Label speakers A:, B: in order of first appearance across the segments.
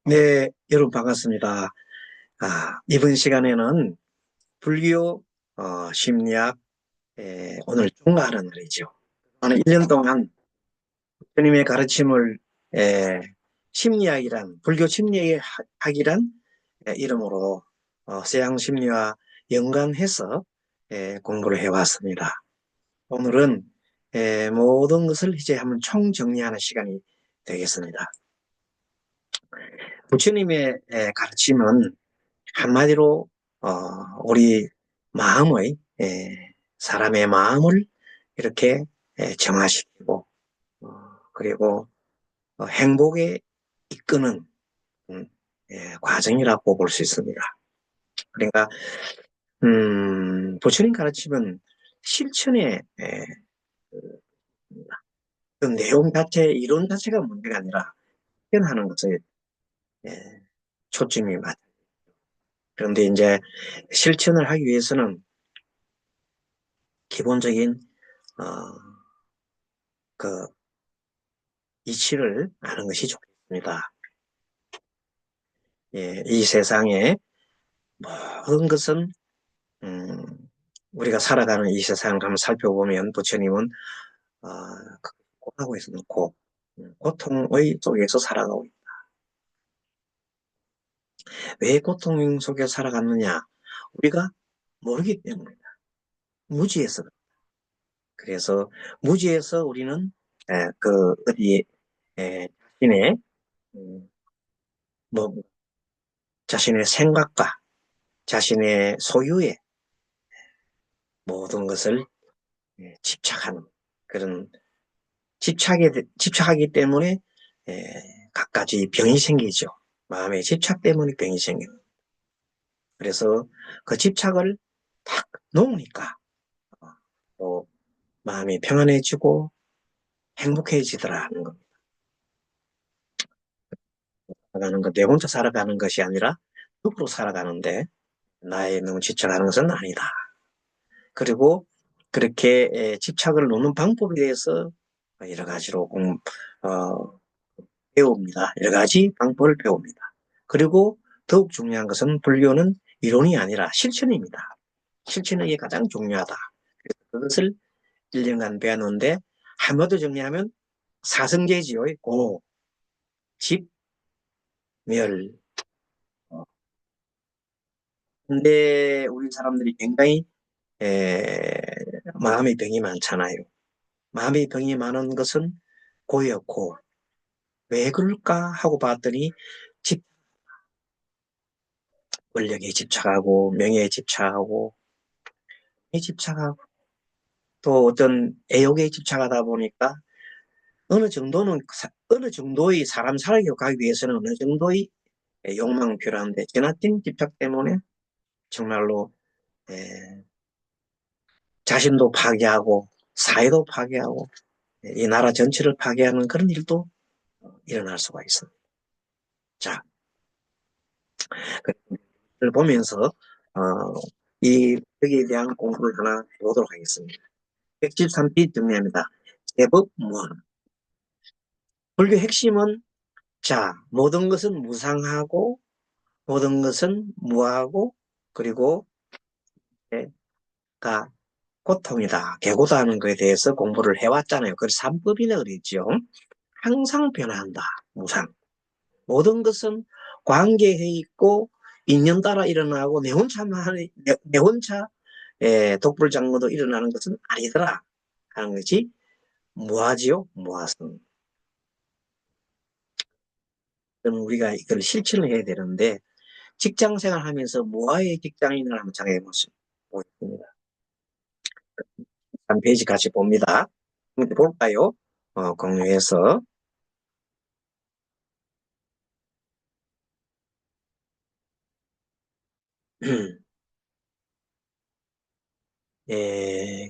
A: 네, 여러분 반갑습니다. 이번 시간에는 불교 심리학 오늘 종가하는 날이죠. 저는 1년 동안 스님의 가르침을 에, 심리학이란 불교 심리학이란 이름으로 서양 심리와 연관해서 공부를 해왔습니다. 오늘은 모든 것을 이제 한번 총정리하는 시간이 되겠습니다. 부처님의 가르침은 한마디로 어, 우리 마음의 사람의 마음을 이렇게 정화시키고 그리고 행복에 이끄는 음, 과정이라고 볼 수 있습니다. 그러니까 부처님 가르침은 실천의 그 내용 자체, 이론 자체가 문제가 아니라 실현하는 것에 에, 초점이 맞. 그런데 이제 실천을 하기 위해서는 기본적인 어, 그 이치를 아는 것이 좋겠습니다. 이 세상에 모든 것은 음, 우리가 살아가는 이 세상을 한번 살펴보면 부처님은 어, 고통하고 있는 고통의 속에서 살아가고 있다. 왜 고통 속에 살아갔느냐? 우리가 모르기 때문이다. 무지에서. 그래서 무지에서 우리는 그 어디 자신의 음, 뭐 자신의 생각과 자신의 소유에 모든 것을 집착하는 그런 집착하기 때문에 갖가지 병이 생기죠. 마음의 집착 때문에 병이 생겨요. 그래서 그 집착을 탁 놓으니까 또 마음이 평안해지고 행복해지더라는 겁니다. 살아가는 것, 내 혼자 살아가는 것이 아니라 누구로 살아가는데 나의 너무 집착하는 것은 아니다. 그리고 그렇게 집착을 놓는 방법에 대해서 여러 가지로 배웁니다. 여러 가지 방법을 배웁니다. 그리고 더욱 중요한 것은 불교는 이론이 아니라 실천입니다. 실천이 가장 중요하다. 그것을 1년간 배웠는데 한마디로 정리하면 사성제지요. 고, 집, 멸. 근데 우리 사람들이 굉장히 에, 마음의 병이 많잖아요. 마음의 병이 많은 것은 고였고 왜 그럴까 하고 봤더니 집, 권력에 집착하고 명예에 집착하고 집착하고 또 어떤 애욕에 집착하다 보니까 어느 정도의 사람 살아가기 위해서는 어느 정도의 욕망이 필요한데 지나친 집착 때문에 정말로 에, 자신도 파괴하고 사회도 파괴하고 이 나라 전체를 파괴하는 그런 일도 일어날 수가 있습니다. 자, 그걸 보면서 어, 이 여기에 대한 공부를 하나 해보도록 하겠습니다. 113피 정리합니다. 제법무한. 불교 핵심은 자, 모든 것은 무상하고 모든 것은 무하고 그리고 가 고통이다. 개고다 하는 것에 대해서 공부를 해왔잖아요. 그래서 삼법이라 그랬죠. 항상 변화한다. 무상. 모든 것은 관계해 있고 인연 따라 일어나고 내 혼자 독불장구도 일어나는 것은 아니더라 하는 것이 무하지요. 무하성. 그럼 우리가 이걸 실천을 해야 되는데 직장 생활하면서 무하의 직장인을 한번 생각해 보겠습니다. 한 페이지 같이 봅니다. 한번 볼까요? 공유해서.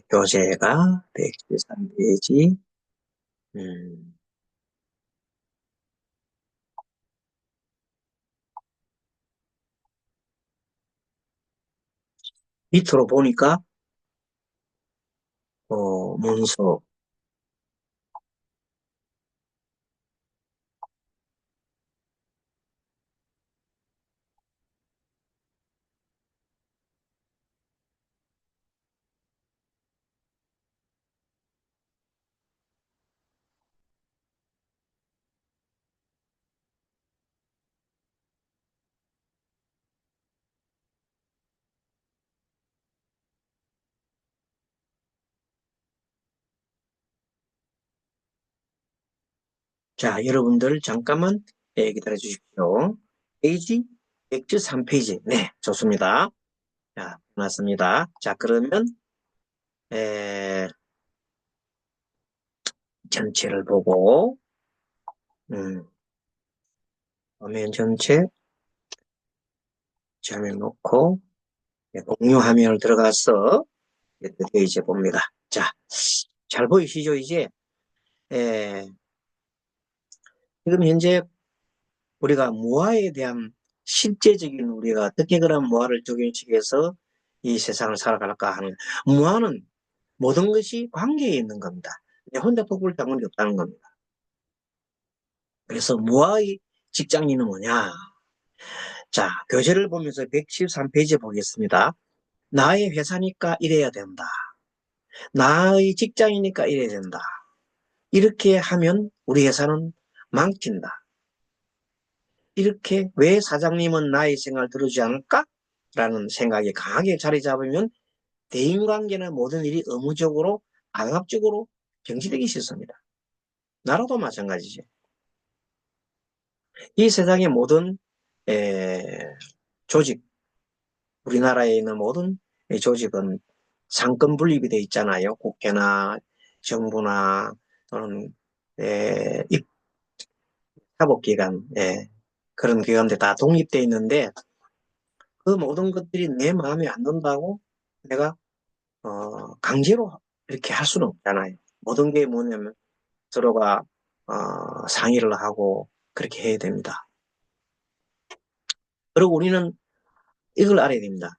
A: 교재가 113페이지. 음, 밑으로 보니까, 문서, 자, 여러분들 잠깐만 기다려 주십시오. 페이지 103페이지. 네, 좋습니다. 자, 맞습니다. 자, 그러면 에, 전체를 보고 음, 화면 전체 화면 놓고 공유 화면을 들어가서 드디어 이제 봅니다. 자, 잘 보이시죠? 이제 에, 지금 현재 우리가 무아에 대한 실제적인 우리가 어떻게 그런 무아를 적용시켜서 이 세상을 살아갈까 하는 무아는 모든 것이 관계에 있는 겁니다. 내 혼자 뽑을 당원이 없다는 겁니다. 그래서 무아의 직장인은 뭐냐? 자, 교재를 보면서 113페이지 보겠습니다. 나의 회사니까 이래야 된다. 나의 직장이니까 이래야 된다. 이렇게 하면 우리 회사는 망친다. 이렇게 왜 사장님은 나의 생각을 들어주지 않을까? 라는 생각이 강하게 자리 잡으면 대인관계나 모든 일이 의무적으로 강압적으로 정지되기 쉽습니다. 나라도 마찬가지죠. 이 세상의 모든 조직, 우리나라에 있는 모든 조직은 상권 분립이 되어 있잖아요. 국회나 정부나 또는 사법기관, 그런 기관들 다 독립되어 있는데 그 모든 것들이 내 마음에 안 든다고 내가 강제로 이렇게 할 수는 없잖아요. 모든 게 뭐냐면 서로가 상의를 하고 그렇게 해야 됩니다. 그리고 우리는 이걸 알아야 됩니다.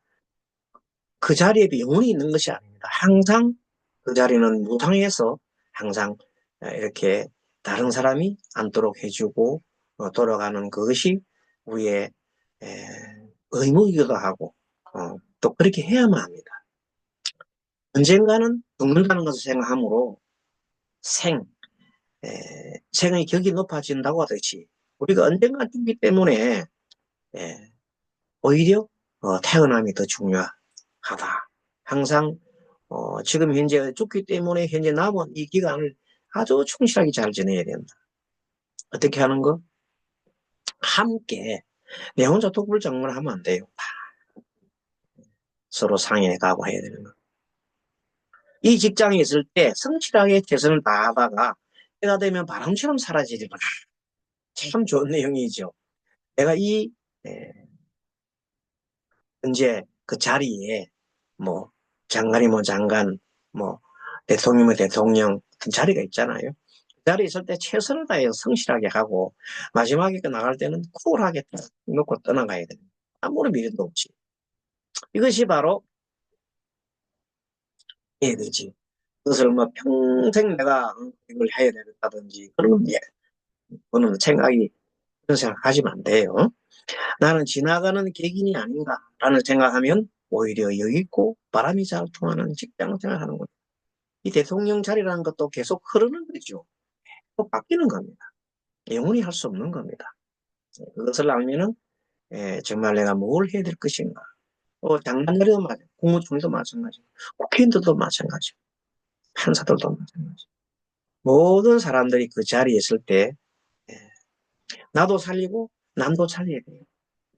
A: 그 자리에 영혼이 있는 것이 아닙니다. 항상 그 자리는 무상해서 항상 이렇게 다른 사람이 앉도록 해주고 돌아가는 그것이 우리의 의무이기도 하고 또 그렇게 해야만 합니다. 언젠가는 죽는다는 것을 생각하므로 생, 생의 격이 높아진다고 하듯이 우리가 언젠가 죽기 때문에 오히려 태어남이 더 중요하다. 항상 지금 현재 죽기 때문에 현재 남은 이 기간을 아주 충실하게 잘 지내야 된다. 어떻게 하는 거? 함께 내 혼자 독불장군을 하면 안 돼요. 서로 상해가고 해야 되는 거. 이 직장에 있을 때 성실하게 최선을 다하다가 때가 되면 바람처럼 사라지거나 참 좋은 내용이죠. 내가 이 현재 그 자리에 뭐 장관이면 장관, 뭐 대통령이면 대통령 그 자리가 있잖아요. 그 자리에 있을 때 최선을 다해서 성실하게 하고 마지막에 나갈 때는 쿨하게 놓고 떠나가야 됩니다. 아무런 미련도 없지. 이것이 바로 해야 되지. 그것을 뭐 평생 내가 이걸 해야 되겠다든지 그런 그는 생각이 그런 생각하시면 안 돼요. 나는 지나가는 객인이 아닌가라는 생각하면 오히려 여유 있고 바람이 잘 통하는 직장 생활하는 거죠. 이 대통령 자리라는 것도 계속 흐르는 거죠. 또 바뀌는 겁니다. 영원히 할 수 없는 겁니다. 그것을 알면은 정말 내가 뭘 해야 될 것인가. 장관들도 마찬가지, 국무총리도 마찬가지고, 국회의원들도 마찬가지고, 판사들도 마찬가지고. 모든 사람들이 그 자리에 있을 때 나도 살리고 남도 살려야 돼요.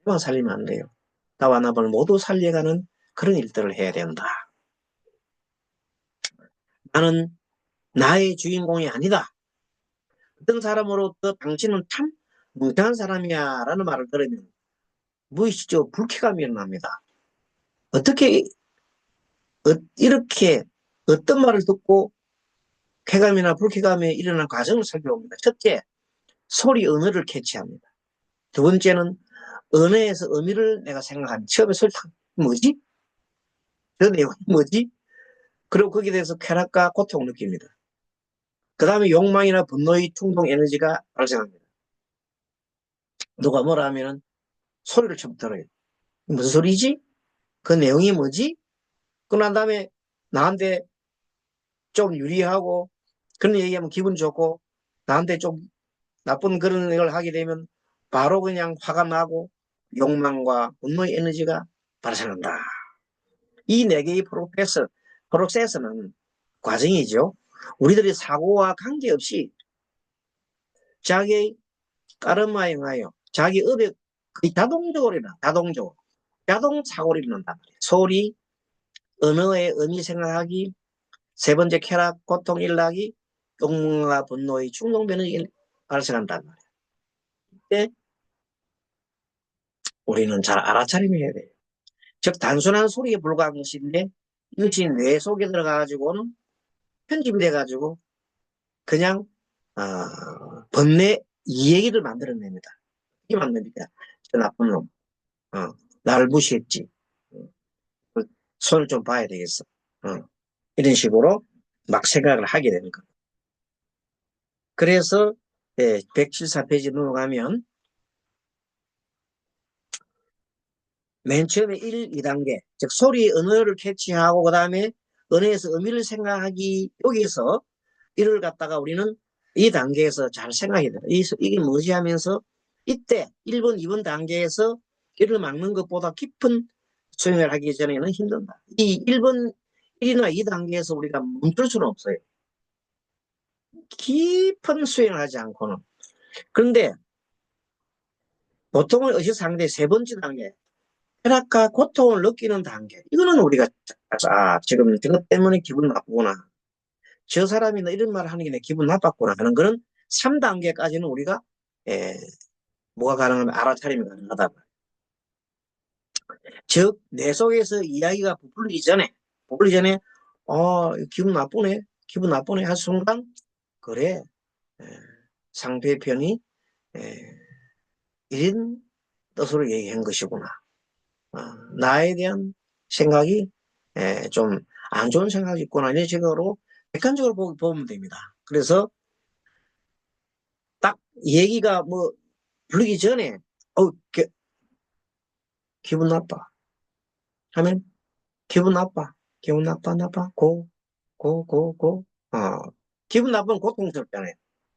A: 나만 살리면 안 돼요. 나와 남을 모두 살려가는 그런 일들을 해야 된다. 나는 나의 주인공이 아니다. 어떤 사람으로부터 당신은 참 멍청한 사람이야 라는 말을 들으면 무의식적으로 불쾌감이 일어납니다. 어떻게 이렇게 어떤 말을 듣고 쾌감이나 불쾌감이 일어난 과정을 살펴봅니다. 첫째, 소리 언어를 캐치합니다. 두 번째는 언어에서 의미를 내가 생각합니다. 처음에 설탕 뭐지? 저 내용이 뭐지? 그리고 거기에 대해서 쾌락과 고통을 느낍니다. 그 다음에 욕망이나 분노의 충동 에너지가 발생합니다. 누가 뭐라 하면은 소리를 좀 들어요. 무슨 소리지? 그 내용이 뭐지? 그난 다음에 나한테 좀 유리하고 그런 얘기하면 기분 좋고 나한테 좀 나쁜 그런 걸 하게 되면 바로 그냥 화가 나고 욕망과 분노의 에너지가 발생한다. 이 네 개의 프로세스는 과정이죠. 우리들이 사고와 관계없이 자기 까르마에 응하여 자기 업에 거의 자동사고를 일어난단 말이에요. 소리, 언어의 의미 생각하기, 세 번째 쾌락, 고통 일어나기, 욕망과 분노의 충동 변화가 발생한단 말이에요. 이때 우리는 잘 알아차림해야 돼요. 즉 단순한 소리에 불과한 것인데 이것이 뇌 속에 들어가가지고는 편집이 돼가지고 그냥 번뇌 이야기를 만들어냅니다. 이게 만듭니다. 저 나쁜 놈, 나를 무시했지. 그 손을 좀 봐야 되겠어. 이런 식으로 막 생각을 하게 되는 거예요. 그래서 174페이지 넘어가면 맨 처음에 1, 2단계, 즉 소리의 언어를 캐치하고 그 다음에 언어에서 의미를 생각하기, 여기서 이를 갖다가 우리는 이 단계에서 잘 생각해야 돼요. 이게 뭐지 하면서 이때 1번, 2번 단계에서 이를 막는 것보다 깊은 수행을 하기 전에는 힘든다. 이 1번, 1이나 2단계에서 우리가 멈출 수는 없어요. 깊은 수행을 하지 않고는. 그런데 보통은 의식상대 세 번째 단계, 쾌락과 고통을 느끼는 단계. 이거는 우리가 지금 이것 때문에 기분 나쁘구나. 저 사람이 이런 말 하는 게 내 기분 나빴구나 하는 거는 3단계까지는 우리가 뭐가 가능하면 알아차림이 가능하다. 즉, 내 속에서 이야기가 부풀리기 전에 기분 나쁘네 할 순간 그래, 상대편이 이런 뜻으로 얘기한 것이구나. 나에 대한 생각이 좀 안 좋은 생각이 있구나. 이런 식으로 객관적으로 보면 됩니다. 그래서 딱 얘기가 뭐 부르기 전에 기분 나빠 하면 기분 나빠 고 기분 나쁘면 고통스럽잖아요.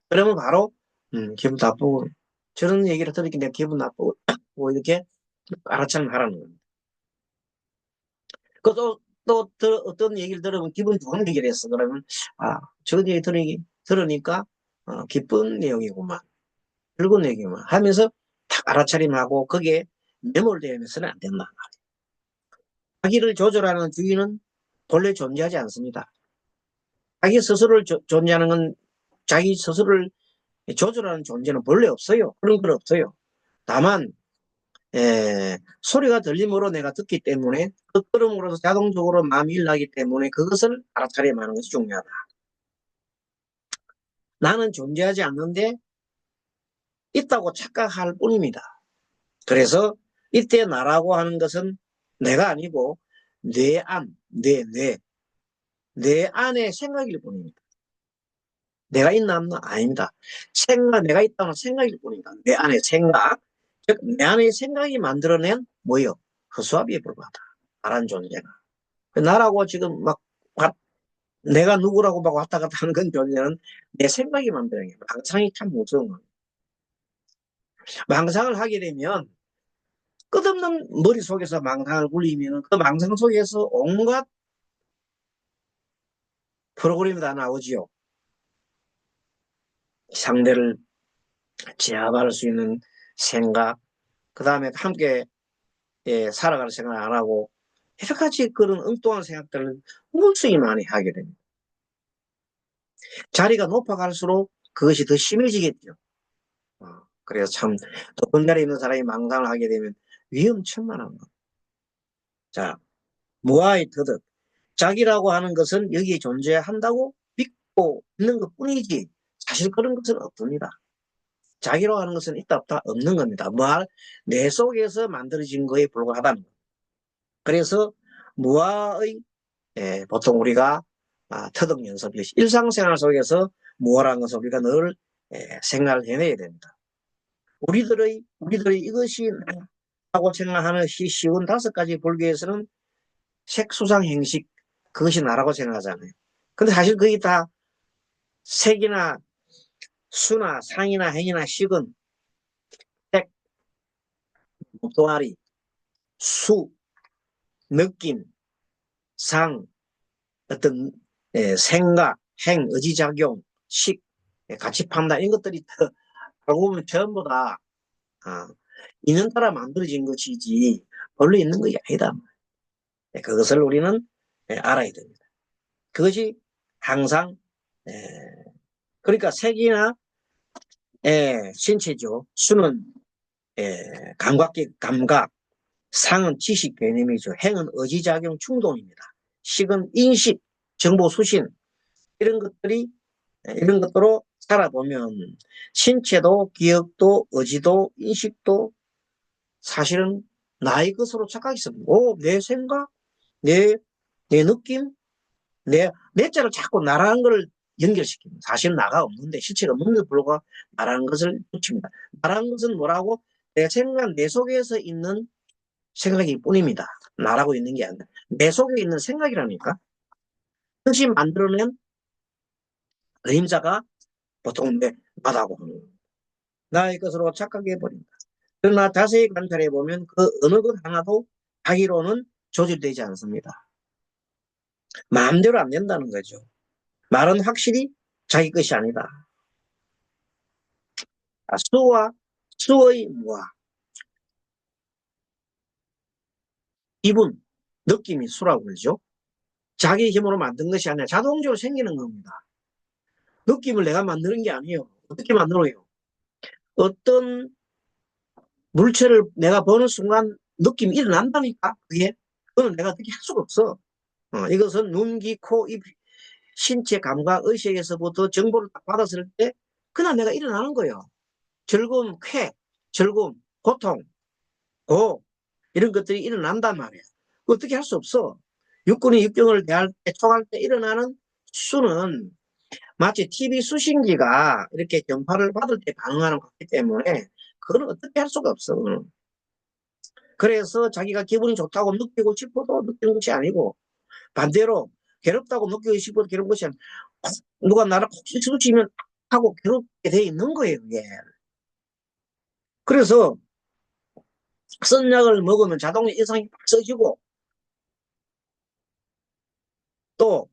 A: 그러면 바로 기분 나쁘고 저런 얘기를 들으니까 내가 기분 나쁘고 뭐 이렇게 알아차림 하라는 겁니다. 또 어떤 얘기를 들으면 기분 좋은 얘기를 했어. 그러면 저런 얘기 들으니까 기쁜 내용이구만, 즐거운 얘기구만 하면서 탁 알아차림하고 거기에 매몰되면서는 안 된다. 자기를 조절하는 주인은 본래 존재하지 않습니다. 자기 스스로를 존재하는 건 자기 스스로를 조절하는 존재는 본래 없어요. 그런 건 없어요. 다만 소리가 들림으로 내가 듣기 때문에 그 걸음으로서 자동적으로 마음이 일어나기 때문에 그것을 알아차림하는 것이 중요하다. 나는 존재하지 않는데 있다고 착각할 뿐입니다. 그래서 이때 나라고 하는 것은 내가 아니고 내 안의 생각일 뿐입니다. 내가 있나 없나? 아닙니다. 내가 있다는 생각일 뿐입니다. 내 안의 생각. 즉, 내 안의 생각이 만들어낸 뭐요? 허수아비에 불과하다. 나란 존재가. 나라고 지금 내가 누구라고 막 왔다 갔다 하는 건 존재는 내 생각이 만들어낸 거예요. 망상이 참 무서운 거예요. 망상을 하게 되면 끝없는 머릿속에서 망상을 굴리면 그 망상 속에서 온갖 프로그램이 다 나오지요. 상대를 제압할 수 있는 생각, 그 다음에 함께 살아갈 생각을 안 하고 여러 가지 그런 엉뚱한 생각들을 무수히 많이 하게 됩니다. 자리가 높아갈수록 그것이 더 심해지겠죠. 그래서 참 높은 자리에 있는 사람이 망상을 하게 되면 위험천만한 것. 자, 무아의 터득. 자기라고 하는 것은 여기에 존재한다고 믿고 있는 것 뿐이지 사실 그런 것은 없습니다. 자기라고 하는 것은 있다 없다 없는 겁니다. 내 속에서 만들어진 거에 불과하다는 것. 그래서 무아의 보통 우리가 터득 연습, 일상생활 속에서 무아라는 것을 우리가 늘 생각을 해내야 됩니다. 우리들이 이것이 하고 생각하는 쉬운 5가지 불교에서는 색수상 행식, 그것이 나라고 생각하잖아요. 근데 사실 그게 다 색이나 수나 상이나 행이나 식은 색, 동아리, 수, 느낌, 상, 어떤 생각, 행, 의지작용, 식, 가치 판단 이런 것들이 알고 보면 전부 다 인연 따라 만들어진 것이지 원래 있는 것이 아니다. 그것을 우리는 알아야 됩니다. 그것이 항상 그러니까 색이나 신체죠. 수는 감각, 상은 지식 개념이죠. 행은 의지작용 충동입니다. 식은 인식, 정보 수신 이런 것들로 살아보면 신체도 기억도 의지도 인식도 사실은 나의 것으로 착각했습니다. 내 생각, 내, 내 느낌, 내 자를 자꾸 나라는 걸 연결시킵니다. 사실 나가 없는데 실체가 없는데 불구하고 나라는 것을 붙입니다. 나라는 것은 뭐라고? 내 생각, 내 속에서 있는 생각일 뿐입니다. 나라고 있는 게 아니라 내 속에 있는 생각이라니까. 뜻이 만들어낸 그림자가 보통 나다고 하는 거예요. 나의 것으로 착각해버린다. 그러나 자세히 관찰해보면 그 어느 것 하나도 자기로는 조절되지 않습니다. 마음대로 안 된다는 거죠. 말은 확실히 자기 것이 아니다. 수의 무아, 기분, 느낌이 수라고 그러죠. 자기 힘으로 만든 것이 아니라 자동적으로 생기는 겁니다. 느낌을 내가 만드는 게 아니에요. 어떻게 만들어요? 어떤 물체를 내가 보는 순간 느낌이 일어난다니까, 그게. 그건 내가 어떻게 할 수가 없어. 이것은 눈, 귀, 코, 입, 신체 감각, 의식에서부터 정보를 딱 받았을 때, 그냥 내가 일어나는 거예요. 즐거움, 즐거움, 고통, 이런 것들이 일어난단 말이에요. 어떻게 할 수 없어. 육군이 육경을 대할 때, 총할 때 일어나는 수는 마치 TV 수신기가 이렇게 전파를 받을 때 반응하는 거기 때문에 그거는 어떻게 할 수가 없어. 그래서 자기가 기분이 좋다고 느끼고 싶어도 느끼는 것이 아니고 반대로 괴롭다고 느끼고 싶어도 괴로운 것이 아니고 누가 나를 콕 치면 하고 괴롭게 돼 있는 거예요. 그게. 그래서 쓴 약을 먹으면 자동으로 이상이 팍 써지고 또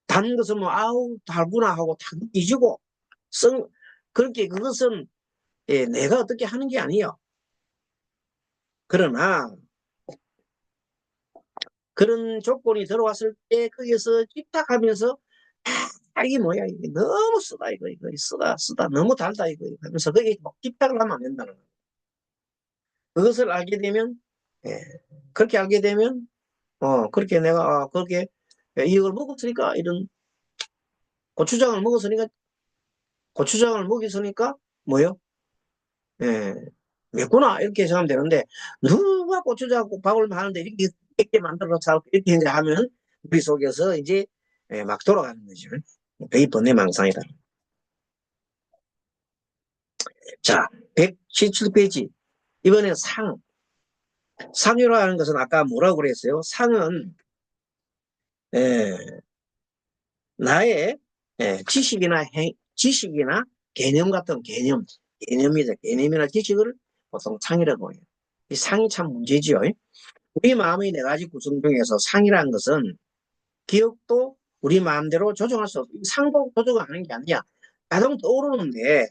A: 단 것은 뭐 아우 달구나 하고 다 느껴지고 그렇게 그것은 내가 어떻게 하는 게 아니에요. 그러나 그런 조건이 들어왔을 때 거기서 집착하면서 이게 뭐야 이게 너무 쓰다 이거 쓰다 너무 달다 이거 하면서 거기에 막 집착을 하면 안 된다는 거예요. 그것을 알게 되면 예, 그렇게 알게 되면 그렇게 내가 그렇게 이걸 먹었으니까 이런 고추장을 먹었으니까 고추장을 먹였으니까 뭐요? 예, 맵구나 이렇게 생각하면 되는데 누가 고추장 밥을 하는데 이렇게 만들어서 이렇게 이제 하면 우리 속에서 이제 막 돌아가는 거죠. 그게 번뇌망상이다. 자, 117페이지. 이번에 상이라는 것은 아까 뭐라고 그랬어요? 상은 에, 나의 지식이나 개념 같은 개념이나 지식을 보통 상이라고 해요. 이 상이 참 문제지요. 우리 마음의 네 가지 구성 중에서 상이라는 것은 기억도 우리 마음대로 조정할 수 없어. 상도 조정하는 게 아니야. 자동 떠오르는데,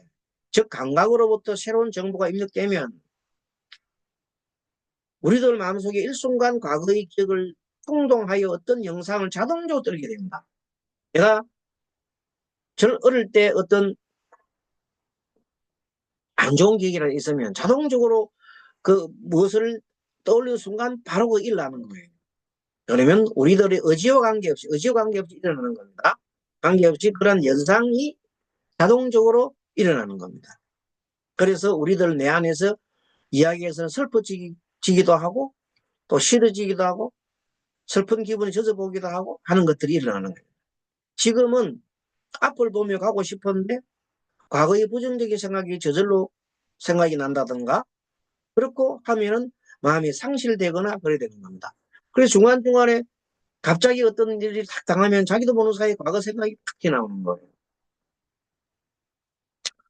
A: 즉 감각으로부터 새로운 정보가 입력되면 우리들 마음속에 일순간 과거의 기억을 충동하여 어떤 영상을 자동적으로 들게 됩니다. 내가 저는 어릴 때 어떤 안 좋은 기억이라 있으면 자동적으로 그 무엇을 떠올리는 순간 바로 그 일어나는 거예요. 그러면 우리들의 의지와 관계없이 일어나는 겁니다. 관계없이 그런 현상이 자동적으로 일어나는 겁니다. 그래서 우리들 내 안에서 이야기에서는 슬퍼지기도 하고 또 싫어지기도 하고 슬픈 기분이 젖어보기도 하고 하는 것들이 일어나는 거예요. 지금은 앞을 보며 가고 싶은데 과거의 부정적인 생각이 저절로 생각이 난다든가 그렇고 하면은 마음이 상실되거나 그래 되는 겁니다. 그래서 중간중간에 갑자기 어떤 일이 탁 당하면 자기도 모르는 사이에 과거 생각이 탁 튀어나오는 거예요.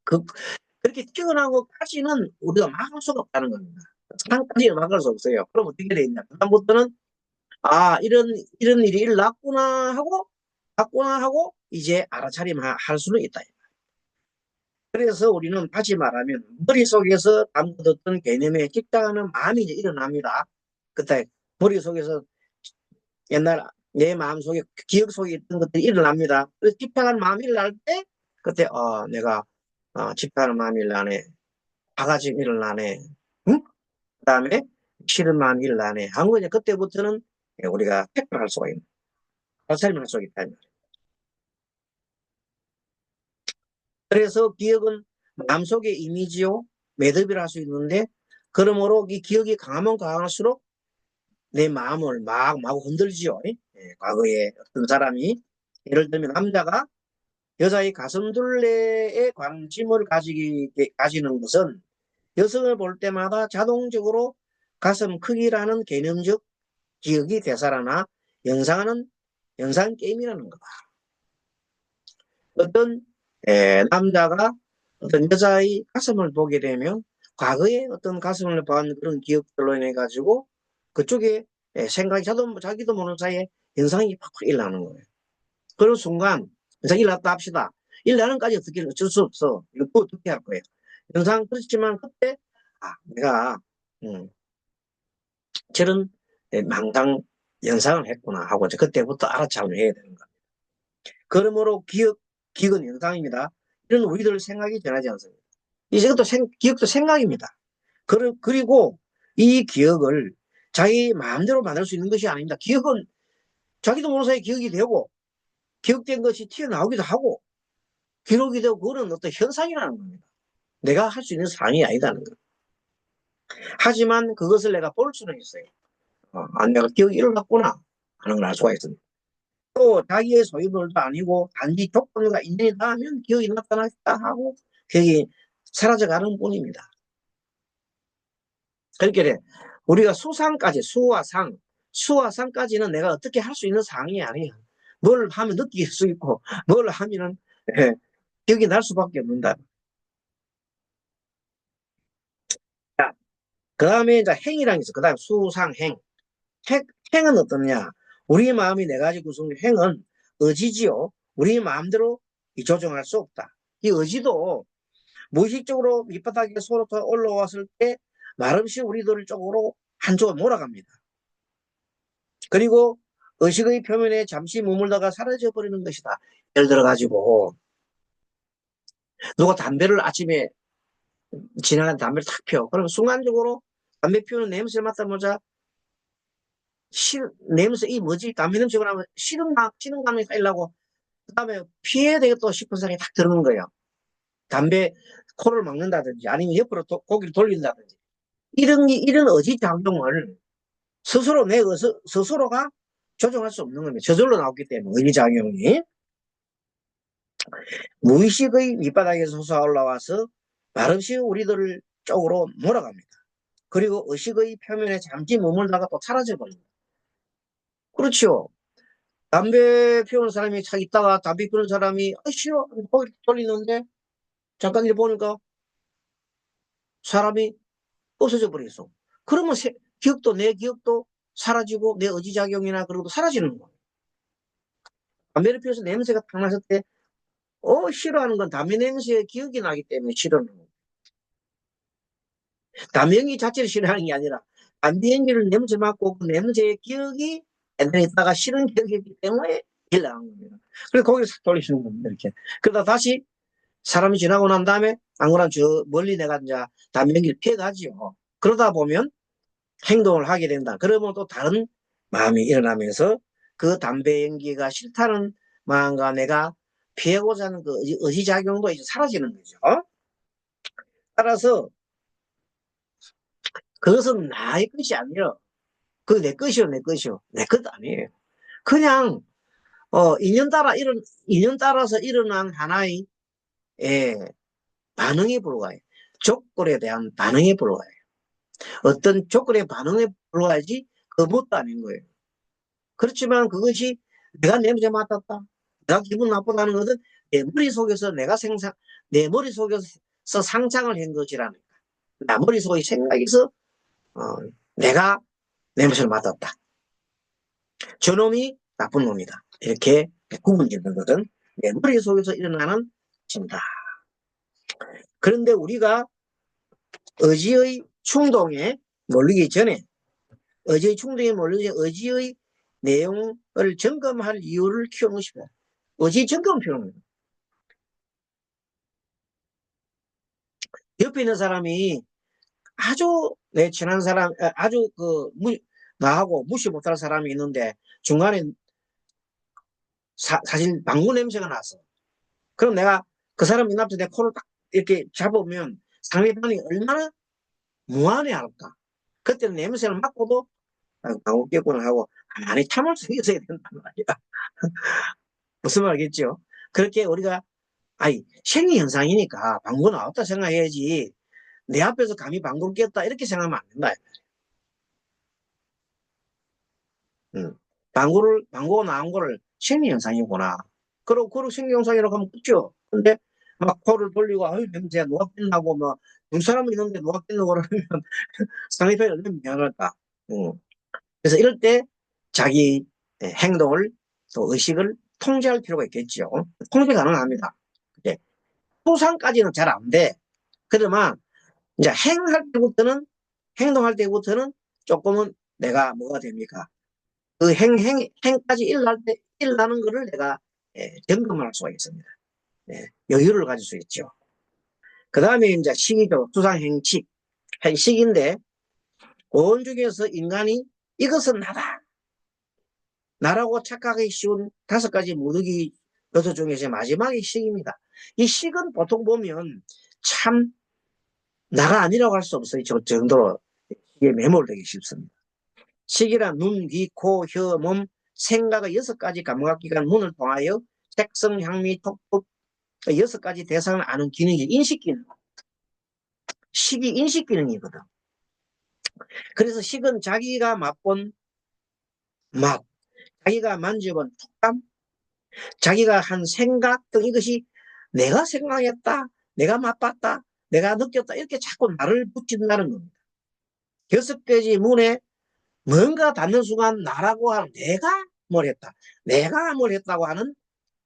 A: 그, 그렇게 튀어나온 것까지는 우리가 막을 수가 없다는 겁니다. 상까지는 막을 수 없어요. 그럼 어떻게 되냐. 그다음부터는, 이런 일이 일어났구나 하고, 이제 알아차림 할 수는 있다. 그래서 우리는 다시 말하면 머릿속에서 담궈뒀던 개념에 집착하는 마음이 이제 일어납니다. 그때 머릿속에서 옛날 내 마음속에 기억 속에 있던 것들이 일어납니다. 그래서 집착하는 마음이 일어날 때 그때 내가 집착하는 마음이 일어나네. 화가 지금 일어나네. 응? 그다음에 싫은 마음이 일어나네. 한 거죠. 그때부터는 우리가 택을 할 수가 있는, 설명할 수가 있다. 그래서 기억은 마음속의 이미지요, 매듭이라 할 수 있는데, 그러므로 이 기억이 강하면 강할수록 내 마음을 막 흔들지요. 과거에 어떤 사람이, 예를 들면 남자가 여자의 가슴둘레에 관심을 가지는 것은 여성을 볼 때마다 자동적으로 가슴 크기라는 개념적 기억이 되살아나 연상하는 연상 게임이라는 거다. 어떤 남자가 어떤 여자의 가슴을 보게 되면 과거에 어떤 가슴을 본 그런 기억들로 인해 가지고 그쪽에 생각이 자기도 모르는 사이에 현상이 팍팍 일어나는 거예요. 그런 순간 현상이 일어났다 합시다. 일어나는까지 어쩔 수 없어. 이거 어떻게 할 거예요. 현상 그렇지만 그때 내가 저런 망당 연상을 했구나 하고 이제 그때부터 알아차림을 해야 되는 거예요. 그러므로 기억은 현상입니다. 이런 우리들 생각이 변하지 않습니다. 이것도 기억도 생각입니다. 그리고 이 기억을 자기 마음대로 만들 수 있는 것이 아닙니다. 기억은 자기도 모르는 사이에 기억이 되고 기억된 것이 튀어나오기도 하고 기록이 되고 그거는 어떤 현상이라는 겁니다. 내가 할 수 있는 사항이 아니다는 것. 하지만 그것을 내가 볼 수는 있어요. 내가 기억이 일어났구나 하는 걸 알 수가 있습니다. 또 자기의 소유물도 아니고 단지 조건과 인연이 닿으면 기억이 나타났다 하고 기억이 사라져가는 뿐입니다. 그렇게 우리가 수와 상까지는 내가 어떻게 할 수 있는 사항이 아니야. 뭘 하면 느낄 수 있고 뭘 하면은 기억이 날 수밖에 없는다. 자, 그 다음에 이제 행이라는 게 있어. 그 다음 수상행. 행은 어떠냐? 우리 마음이 네 가지 구성된 행은 의지지요. 우리 마음대로 조정할 수 없다. 이 의지도 무의식적으로 밑바닥에 서로 올라왔을 때 말없이 우리들 쪽으로 한쪽으로 몰아갑니다. 그리고 의식의 표면에 잠시 머물다가 사라져 버리는 것이다. 예를 들어 가지고 누가 담배를 아침에 지나간 담배를 탁 펴. 그럼 순간적으로 담배 피우는 냄새를 맡아보자. 냄새 이 뭐지? 담배 냄새가 나면 싫은 감이 쌓이려고 그다음에 피해야 되겠다 싶은 생각이 탁 드는 거예요. 담배 코를 막는다든지 아니면 옆으로 고기를 돌린다든지 이런 의지 작용을 스스로가 조정할 수 없는 겁니다. 저절로 나오기 때문에 의지 작용이 무의식의 밑바닥에서 솟아 올라와서 말없이 우리들 쪽으로 몰아갑니다. 그리고 의식의 표면에 잠시 머물다가 또 사라져 버립니다. 그렇죠. 담배 피우는 사람이 차 있다가 담배 피우는 사람이 싫어 고기 돌리는데 잠깐 일 보니까 사람이 없어져 버렸어. 그러면 내 기억도 사라지고 내 의지작용이나 그런 것도 사라지는 거예요. 담배를 피워서 냄새가 탁 났을 때 싫어하는 건 담배 냄새의 기억이 나기 때문에 싫어하는 거예요. 담배 연기 자체를 싫어하는 게 아니라 담배 연기를 냄새 맡고 그 냄새의 기억이 옛날에 있다가 싫은 기억이기 때문에 일어나는 겁니다. 그래서 거기를 싹 돌리시는 겁니다. 이렇게. 그러다 다시 사람이 지나고 난 다음에 안 그러면 저 멀리 내가 이제 담배 연기를 피해가지요. 그러다 보면 행동을 하게 된다. 그러면 또 다른 마음이 일어나면서 그 담배 연기가 싫다는 마음과 내가 피하고자 하는 그 의지작용도 이제 사라지는 거죠. 따라서 그것은 나의 것이 아니라 그 내 것이요, 내 것이요. 내 것 아니에요. 그냥 인연 따라서 일어난 하나의 반응에 불과해요. 조건에 대한 반응에 불과해요. 어떤 조건에 반응에 불과하지 그 뭣도 아닌 거예요. 그렇지만 그것이 내가 냄새 맡았다. 내가 기분 나쁘다는 것은 내 머릿속에서 상상을 한 것이라는 거야. 나 머릿속의 생각에서 어, 내가 냄새를 맡았다. 저놈이 나쁜 놈이다. 이렇게 구분짓는 것은 내 머릿속에서 일어나는 것입니다. 그런데 우리가 의지의 충동에 몰리기 전에 의지의 충동에 몰리기 전에 의지의 내용을 점검할 이유를 키워놓으십니다. 의지 점검 필요합니다. 옆에 있는 사람이 아주 내 친한 사람, 아주 나하고 무시 못할 사람이 있는데 중간에 사실 방구 냄새가 나서. 그럼 내가 그 사람 눈앞에서 내 코를 딱 이렇게 잡으면 상대방이 얼마나 무안해 할까. 그때는 냄새를 맡고도 방구 꼈구나 하고 가만히 참을 수 있어야 된단 말이야. 무슨 말이겠죠? 그렇게 우리가 생리 현상이니까 방구 나왔다 생각해야지 내 앞에서 감히 방구를 꼈다 이렇게 생각하면 안 된다. 방구가 나온 거를 생리현상이구나. 그리고 생리현상이라고 하면 그죠. 근데 막 코를 돌리고, 아유, 냄새, 누가 pis나고, 뭐, 눈 사람이 있는데 누가 pis는 거라면 상대편이 얼마나 미안할까. 음. 그래서 이럴 때 자기 행동을 또 의식을 통제할 필요가 있겠죠. 통제 가능합니다. 네. 소상까지는 잘 안 돼. 그러면 이제 행동할 때부터는 조금은 내가 뭐가 됩니까? 그 행까지 일어나는 거를 내가 점검할 수가 있습니다. 여유를 가질 수 있죠. 그 다음에 이제 식이죠. 수상행식. 식인데, 온 중에서 인간이 이것은 나다. 나라고 착각하기 쉬운 5가지 무더기 요소 중에서 마지막이 식입니다. 이 식은 보통 보면 참 나가 아니라고 할 수 없어요. 저 정도로 이게 매몰되기 쉽습니다. 식이란 눈, 귀, 코, 혀, 몸, 생각의 6가지 감각기관 문을 통하여 색성, 향미, 톡톡 6가지 대상을 아는 기능이 인식기능. 식이 인식기능이거든. 그래서 식은 자기가 맛본 맛, 자기가 만져본 촉감, 자기가 한 생각 등 이것이 내가 생각했다, 내가 맛봤다, 내가 느꼈다 이렇게 자꾸 나를 붙인다는 겁니다. 6가지 문에 뭔가 닿는 순간 나라고 하는 내가 뭘 했다, 내가 뭘 했다고 하는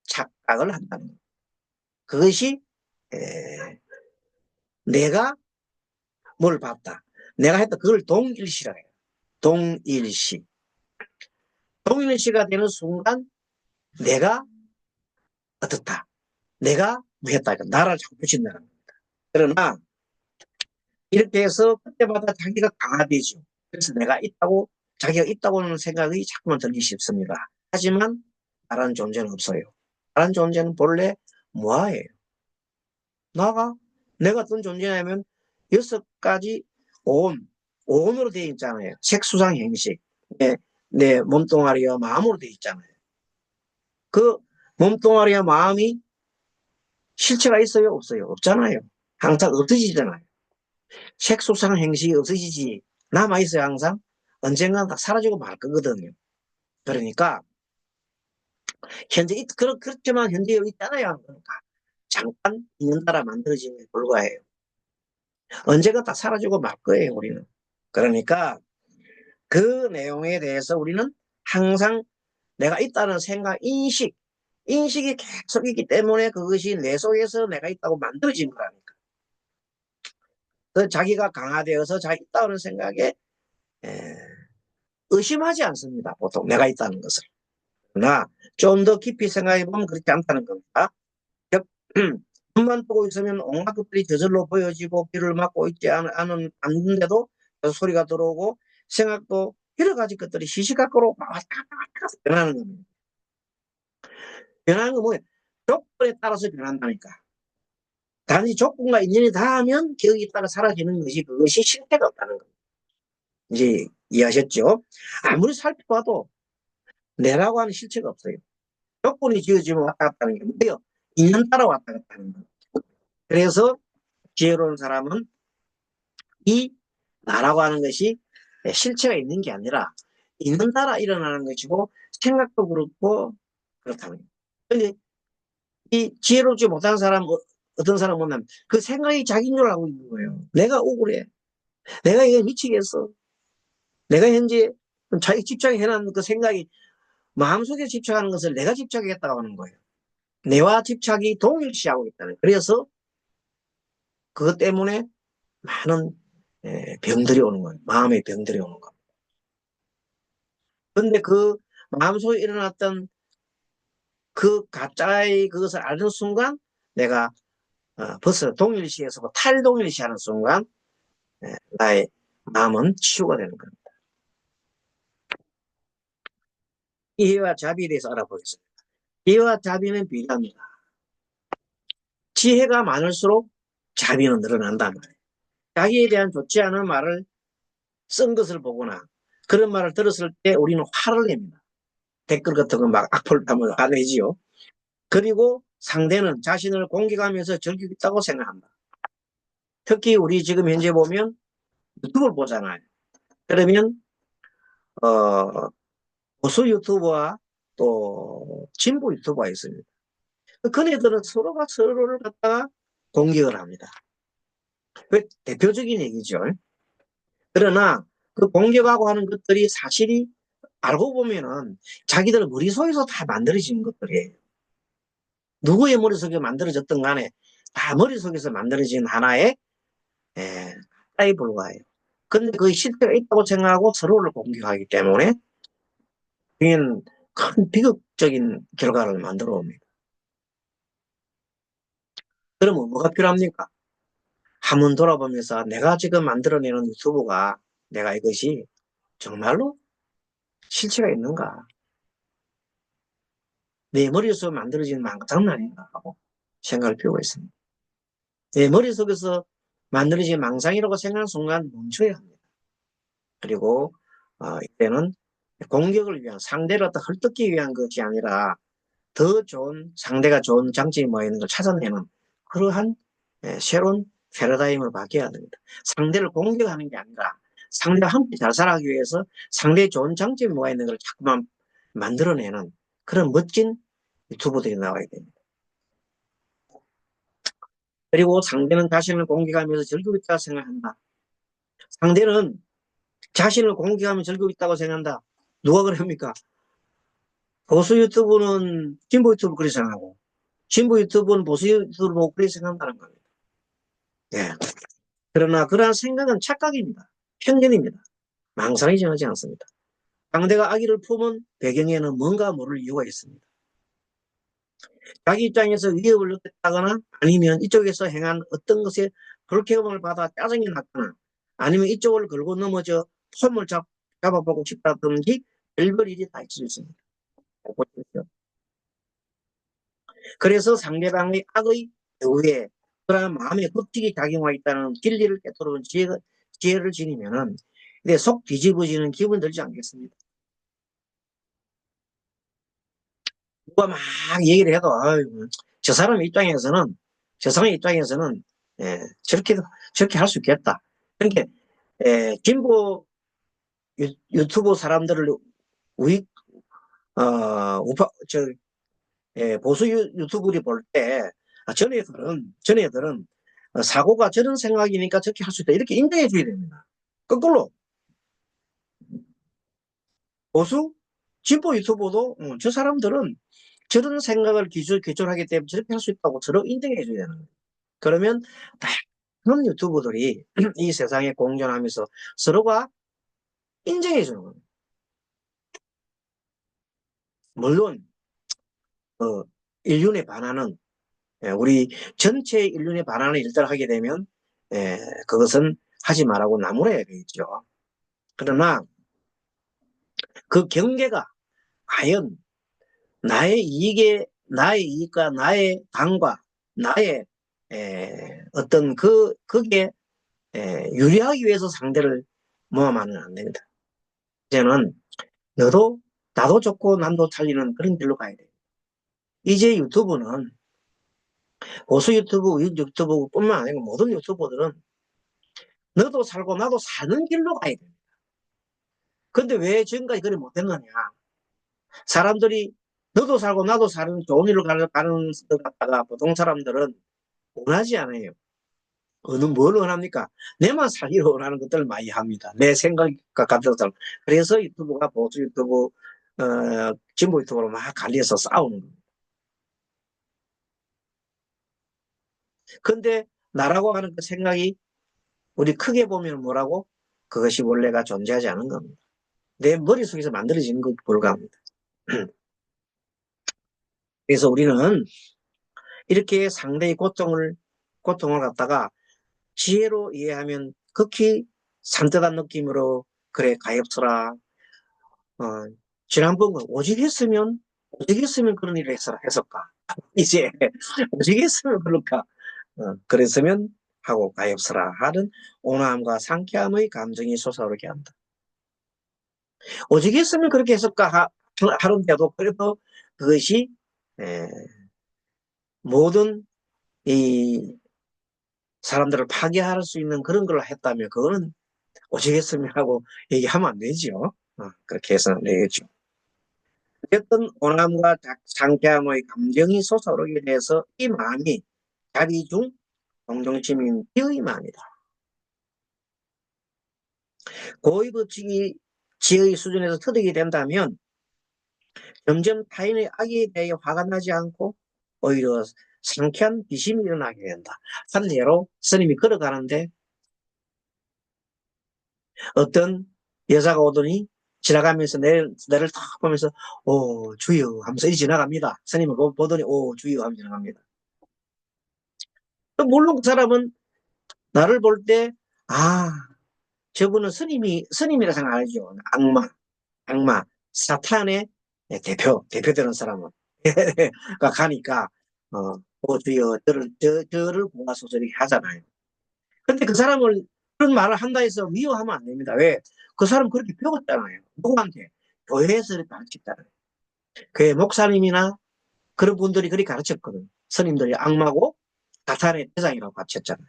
A: 착각을 한다는 겁니다. 그것이 내가 뭘 봤다. 내가 했다. 그걸 동일시라고 해요. 동일시. 동일시가 되는 순간 내가 어떻다. 내가 뭐 했다. 나를 자꾸 붙인다는 겁니다. 그러나 이렇게 해서 그때마다 자기가 강화되죠. 그래서 자기가 있다고 하는 생각이 자꾸만 들기 쉽습니다. 하지만 다른 존재는 없어요. 다른 존재는 본래 뭐예요? 내가 어떤 존재냐면 6가지 온으로 되어 있잖아요. 색수상 형식. 내 몸뚱아리와 마음으로 되어 있잖아요. 그 몸뚱아리와 마음이 실체가 있어요? 없어요? 없잖아요. 항상 없어지잖아요. 색수상 형식이 없어지지. 남아있어요, 항상. 언젠가 다 사라지고 말 거거든요. 그러니까, 그렇지만 현재 여기 있잖아요. 그러니까 잠깐 있는 나라 만들어지는 게 불과해요. 언제가 다 사라지고 말 거예요, 우리는. 그러니까 그 내용에 대해서 우리는 항상 내가 있다는 생각, 인식이 계속 있기 때문에 그것이 내 속에서 내가 있다고 만들어진 거라니까. 그 자기가 강화되어서 자기 있다는 생각에 의심하지 않습니다. 보통 내가 있다는 것을. 그러나 좀 더 깊이 생각해 보면 그렇지 않다는 겁니다. 눈만 뜨고 있으면 온갖 것들이 저절로 보여지고 귀를 막고 있지 않는데도 소리가 들어오고 생각도 여러 가지 것들이 시시각각으로 왔다 갔다 변하는 겁니다. 변하는 건 뭐예요? 조건에 따라서 변한다니까. 단지 조건과 인연이 닿으면 기억이 따라 사라지는 것이 그것이 실체가 없다는 겁니다. 이제 이해하셨죠? 아무리 살펴봐도 내라고 하는 실체가 없어요. 조건이 지어지면 왔다 갔다 하는 게 뭐예요? 인연 따라 왔다 갔다 하는 거예요. 그래서 지혜로운 사람은 이 나라고 하는 것이 실체가 있는 게 아니라 있는 따라 일어나는 것이고 생각도 그렇고 그렇다는 거예요. 근데 이 지혜롭지 못한 사람, 어떤 사람은 뭐냐면 그 생각이 자기인 줄 알고 있는 거예요. 내가 억울해. 내가 이게 미치겠어. 내가 현재 자기 집착해 놨는 그 생각이 마음속에 집착하는 것을 내가 집착했다고 하는 거예요. 내와 집착이 동일시하고 있다는 거예요. 그래서 그것 때문에 많은 병들이 오는 거예요. 마음의 병들이 오는 거예요. 근데 그 마음속에 일어났던 그 가짜의 그것을 아는 순간 내가 벌써 동일시에서 탈동일시하는 순간 나의 마음은 치유가 되는 겁니다. 이해와 자비에 대해서 알아보겠습니다. 이해와 자비는 비례합니다. 지혜가 많을수록 자비는 늘어난단 말이에요. 자기에 대한 좋지 않은 말을 쓴 것을 보거나 그런 말을 들었을 때 우리는 화를 냅니다. 댓글 같은 거 막 악플하면 화내지요. 그리고 상대는 자신을 공격하면서 즐기고 있다고 생각한다. 특히 우리 지금 현재 보면 유튜브를 보잖아요. 그러면 보수 유튜버와 또 진보 유튜버가 있습니다. 그네들은 서로가 서로를 갖다가 공격을 합니다. 그 대표적인 얘기죠. 그러나 그 공격하고 하는 것들이 사실이 알고 보면은 자기들 머릿속에서 다 만들어진 것들이에요. 누구의 머릿속에 만들어졌든 간에 다 머릿속에서 만들어진 하나의 가짜에 불과해요. 근데 그 실체가 있다고 생각하고 서로를 공격하기 때문에 그건 큰 비극적인 결과를 만들어 옵니다. 그러면 뭐가 필요합니까? 한번 돌아보면서 내가 지금 만들어내는 유튜브가 내가 이것이 정말로 실체가 있는가? 내 머릿속에 만들어진 장난 아닌가 하고 생각할 필요가 있습니다. 내 머릿속에서 만들어진 망상이라고 생각하는 순간 멈춰야 합니다. 그리고 이때는 공격을 위한 상대를 갖다 헐뜯기 위한 것이 아니라 더 좋은 상대가 좋은 장점이 뭐 있는 걸 찾아내는 그러한 새로운 패러다임을 바뀌어야 됩니다. 상대를 공격하는 게 아니라 상대와 함께 잘 살아가기 위해서 상대의 좋은 장점이 뭐가 있는 걸 자꾸만 만들어내는 그런 멋진 유튜버들이 나와야 됩니다. 그리고 상대는 자신을 공격하면서 즐기고 있다고 생각한다. 상대는 자신을 공격하면 즐기고 있다고 생각한다. 누가 그럽니까? 보수 유튜브는 진보 유튜브 그렇게 생각하고 진보 유튜브는 보수 유튜브 보고 그렇게 생각한다는 겁니다. 예. 그러나 그러한 생각은 착각입니다. 편견입니다. 망상이 정하지 않습니다. 상대가 악의를 품은 배경에는 뭔가 모를 이유가 있습니다. 자기 입장에서 위협을 느꼈다거나 아니면 이쪽에서 행한 어떤 것에 불쾌감을 받아 짜증이 났거나 아니면 이쪽을 걸고 넘어져 폼을 잡아보고 싶다든지 별별 일이 다 있을 수 있습니다. 그래서 상대방의 악의 배후에 그러한 마음의 법칙이 작용하고 있다는 진리를 깨달은 지혜를 지니면은 속 뒤집어지는 기분 들지 않겠습니다. 누가 막 얘기를 해도 저 사람 입장에서는 저 사람 입장에서는 저렇게 할 수 있겠다. 그러니까 진보 유튜브 사람들을 우익 우파 보수 유튜브들이 볼 때 전애들은 사고가 저런 생각이니까 저렇게 할 수 있다 이렇게 인정해 줘야 됩니다. 거꾸로 보수 진보 유튜버도 저 사람들은 저런 생각을 기술하기 때문에 저렇게 할 수 있다고 서로 인정해 줘야 되는 거예요. 그러면 다른 유튜버들이 이 세상에 공존하면서 서로가 인정해 주는 거예요. 물론 인륜에 반하는 우리 전체 인륜에 반하는 일들을 하게 되면 그것은 하지 말라고 나무라야 되겠죠. 그러나 그 경계가 과연 나의 이익과 나의 당과 나의 어떤 그게 유리하기 위해서 상대를 모함하면 안 됩니다. 이제는 나도 좋고 남도 살리는 그런 길로 가야 돼요. 이제 유튜브는 보수 유튜브, 유튜브뿐만 아니고 모든 유튜버들은 너도 살고 나도 사는 길로 가야 돼요. 근데 왜 지금까지 그리 못했느냐? 사람들이 너도 살고 나도 사는 좋은 일로 가는 것 같다가 보통 사람들은 원하지 않아요. 뭘 원합니까? 내만 살기를 원하는 것들을 많이 합니다. 내 생각과 같은 사람. 그래서 유튜브가 보수 유튜브, 진보 유튜브로 막 갈려서 싸우는 겁니다. 근데 나라고 하는 그 생각이 우리 크게 보면 뭐라고? 그것이 원래가 존재하지 않은 겁니다. 내 머릿속에서 만들어지는 것 불과합니다. 그래서 우리는 이렇게 상대의 고통을 갖다가 지혜로 이해하면 극히 산뜻한 느낌으로 그래 가엾어라. 지난번 오직 했으면 그런 일을 했을까? 이제 오직 했으면 그럴까? 그랬으면 하고 가엾어라 하는 온화함과 상쾌함의 감정이 솟아오르게 한다. 오직 했으면 그렇게 했을까 하는데도 그래도 그것이 에, 모든 이 사람들을 파괴할 수 있는 그런 걸 했다면 그거는 오직 했으면 하고 얘기하면 안 되죠. 그렇게 해서 안 되겠죠. 어쨌든 온함과 상쾌함의 감정이 솟아오르게 돼서 이 마음이 자비 중 동정심인 비의 마음이다. 고의 법칙이 지의 수준에서 터득이 된다면 점점 타인의 악에 대해 화가 나지 않고 오히려 상쾌한 비심이 일어나게 된다. 한 예로 스님이 걸어가는데 어떤 여자가 오더니 지나가면서 내를 탁 보면서 오 주여 하면서 이리 지나갑니다. 스님을 보더니 오 주여 하면서 지나갑니다. 물론 그 사람은 나를 볼 때 아 저분은 스님이라 생각하죠. 악마 사탄의 대표되는 사람은 가니까 주여 저를 보아소서 이렇게 하잖아요. 근데 그 사람을 그런 말을 한다 해서 미워하면 안 됩니다. 왜? 그 사람 그렇게 배웠잖아요. 누구한테? 교회에서 이렇게 가르쳤잖아요. 교회 목사님이나 그런 분들이 그렇게 가르쳤거든. 스님들이 악마고 사탄의 대장이라고 가르쳤잖아요.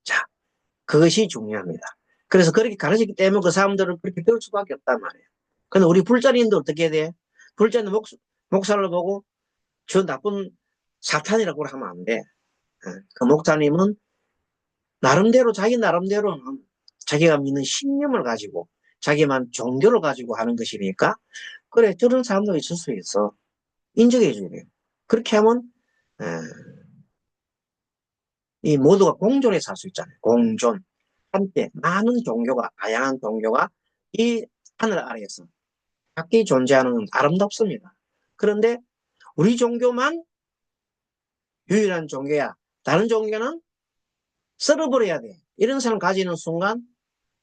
A: 자, 그것이 중요합니다. 그래서 그렇게 가르쳤기 때문에 그 사람들은 그렇게 배울 수밖에 없단 말이에요. 근데 우리 불자리인도 어떻게 해야 돼? 불자리는 목사를 보고 저 나쁜 사탄이라고 하면 안 돼. 그 목사님은 자기 나름대로는 자기가 믿는 신념을 가지고 자기만 종교를 가지고 하는 것이니까 그래 저런 사람도 있을 수 있어. 인정해 줘야 돼요. 그렇게 하면 에, 이 모두가 공존해서 살 수 있잖아요. 공존. 함께 많은 종교가 다양한 종교가 이 하늘 아래에서 각기 존재하는 건 아름답습니다. 그런데 우리 종교만 유일한 종교야. 다른 종교는 썰어버려야 돼. 이런 사람 가지는 순간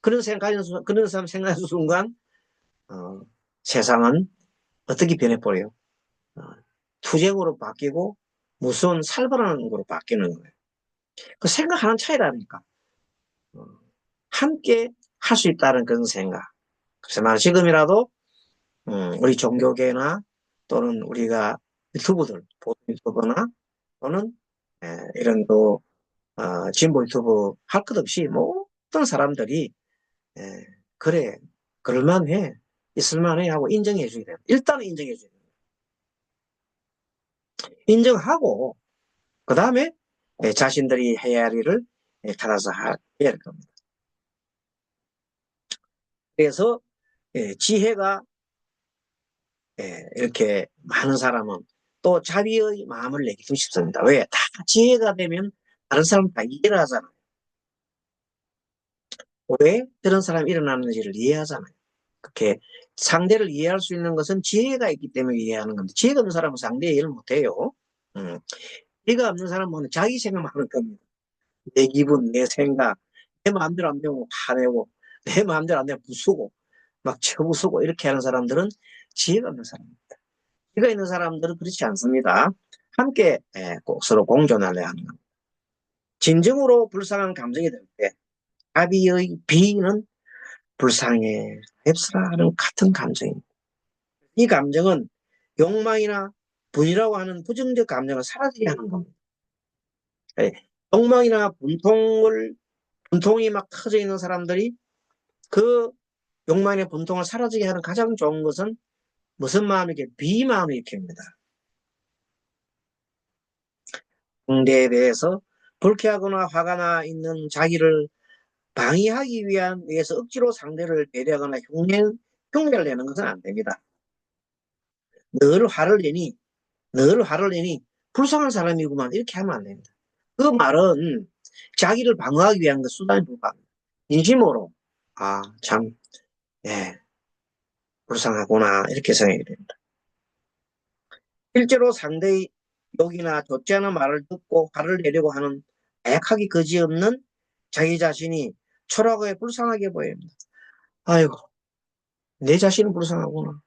A: 그런 사람 생각하는 순간 어, 세상은 어떻게 변해버려요? 어, 투쟁으로 바뀌고 무서운 살벌한 거로 바뀌는 거예요. 그 생각하는 차이라니까. 어, 함께 할 수 있다는 그런 생각. 그래서 만 지금이라도 우리 종교계나 또는 우리가 유튜브들, 보도 유튜버나 또는 이런 또 진보 유튜브 할 것 없이 모든 사람들이 에, 그래 그럴만해 있을만해 하고 인정해 주게 됩니다. 일단은 인정해 주게 됩니다. 인정하고 그 다음에 자신들이 해야 할 일을 찾아서 해야 할 겁니다. 그래서 지혜가 이렇게 많은 사람은 또 자비의 마음을 내기도 쉽습니다. 왜? 다 지혜가 되면 다른 사람 다 이해를 하잖아요. 왜 그런 사람이 일어나는지를 이해하잖아요. 그렇게 상대를 이해할 수 있는 것은 지혜가 있기 때문에 이해하는 겁니다. 지혜가 없는 사람은 상대 이해를 못해요. 음. 지혜가 없는 사람은 자기 생각만 하는 겁니다. 내 기분, 내 생각, 내 마음대로 안 되면 화내고, 내 마음대로 안 되면 부수고, 막 쳐부수고, 이렇게 하는 사람들은 지혜가 없는 사람입니다. 지혜가 있는 사람들은 그렇지 않습니다. 함께 꼭 서로 공존하려 하는 겁니다. 진정으로 불쌍한 감정이 들 때, 아비의 비는 불쌍해, 앱스라 하는 같은 감정입니다. 이 감정은 욕망이나 분이라고 하는 부정적 감정을 사라지게 하는 겁니다. 욕망이나 분통이 막 터져 있는 사람들이 그 욕망의 분통을 사라지게 하는 가장 좋은 것은 무슨 마음이게? 비마음을 일으킵니다. 상대에 대해서 불쾌하거나 화가 나 있는 자기를 방해하기 위해서 억지로 상대를 배려하거나 흉내를 내는 것은 안 됩니다. 늘 화를 내니 불쌍한 사람이구만. 이렇게 하면 안 됩니다. 그 말은 자기를 방어하기 위한 그 수단이 불과합니다. 진심으로, 아, 참, 예, 불쌍하구나. 이렇게 생각이 됩니다. 실제로 상대의 욕이나 좋지 않은 말을 듣고 화를 내려고 하는 약하기 거지없는 자기 자신이 초라하게 불쌍하게 보입니다. 아이고, 내 자신은 불쌍하구나.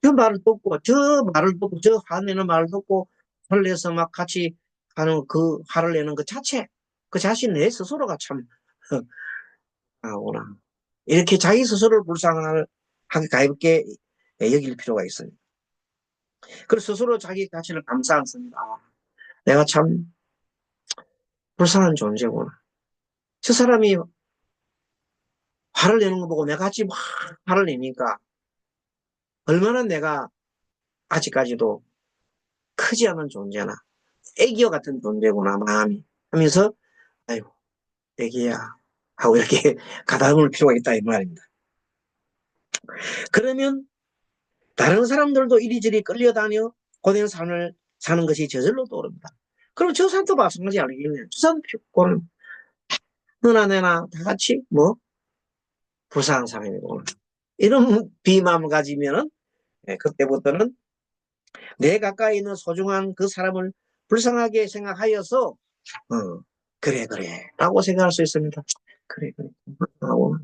A: 그 말을 듣고, 저 말을 듣고, 저 화내는 말을 듣고, 화를 내서 막 같이 하는 그 화를 내는 그 자체, 그 자신 내 스스로가 참, 하구나. 이렇게 자기 스스로를 불쌍하게 가볍게 여길 필요가 있습니다. 그래서 스스로 자기 자신을 감싸안습니다. 아, 내가 참 불쌍한 존재구나. 저 사람이 화를 내는 거 보고 내가 같이 막 화를 내니까 얼마나 내가 아직까지도 크지 않은 존재나 애기와 같은 존재구나 마음이 하면서 아이고 애기야 하고 이렇게 가다듬을 필요가 있다 이 말입니다. 그러면 다른 사람들도 이리저리 끌려다녀 고된 삶을 사는 것이 저절로 떠오릅니다. 그럼 저 사람도 마찬가지 알겠네요. 저 사람 피고는 너나 내나 다 같이 뭐 불쌍한 사람이구나. 이런 비마음을 가지면은 그때부터는 내 가까이 있는 소중한 그 사람을 불쌍하게 생각하여서 그래 그래 라고 생각할 수 있습니다. 그래 그래 하고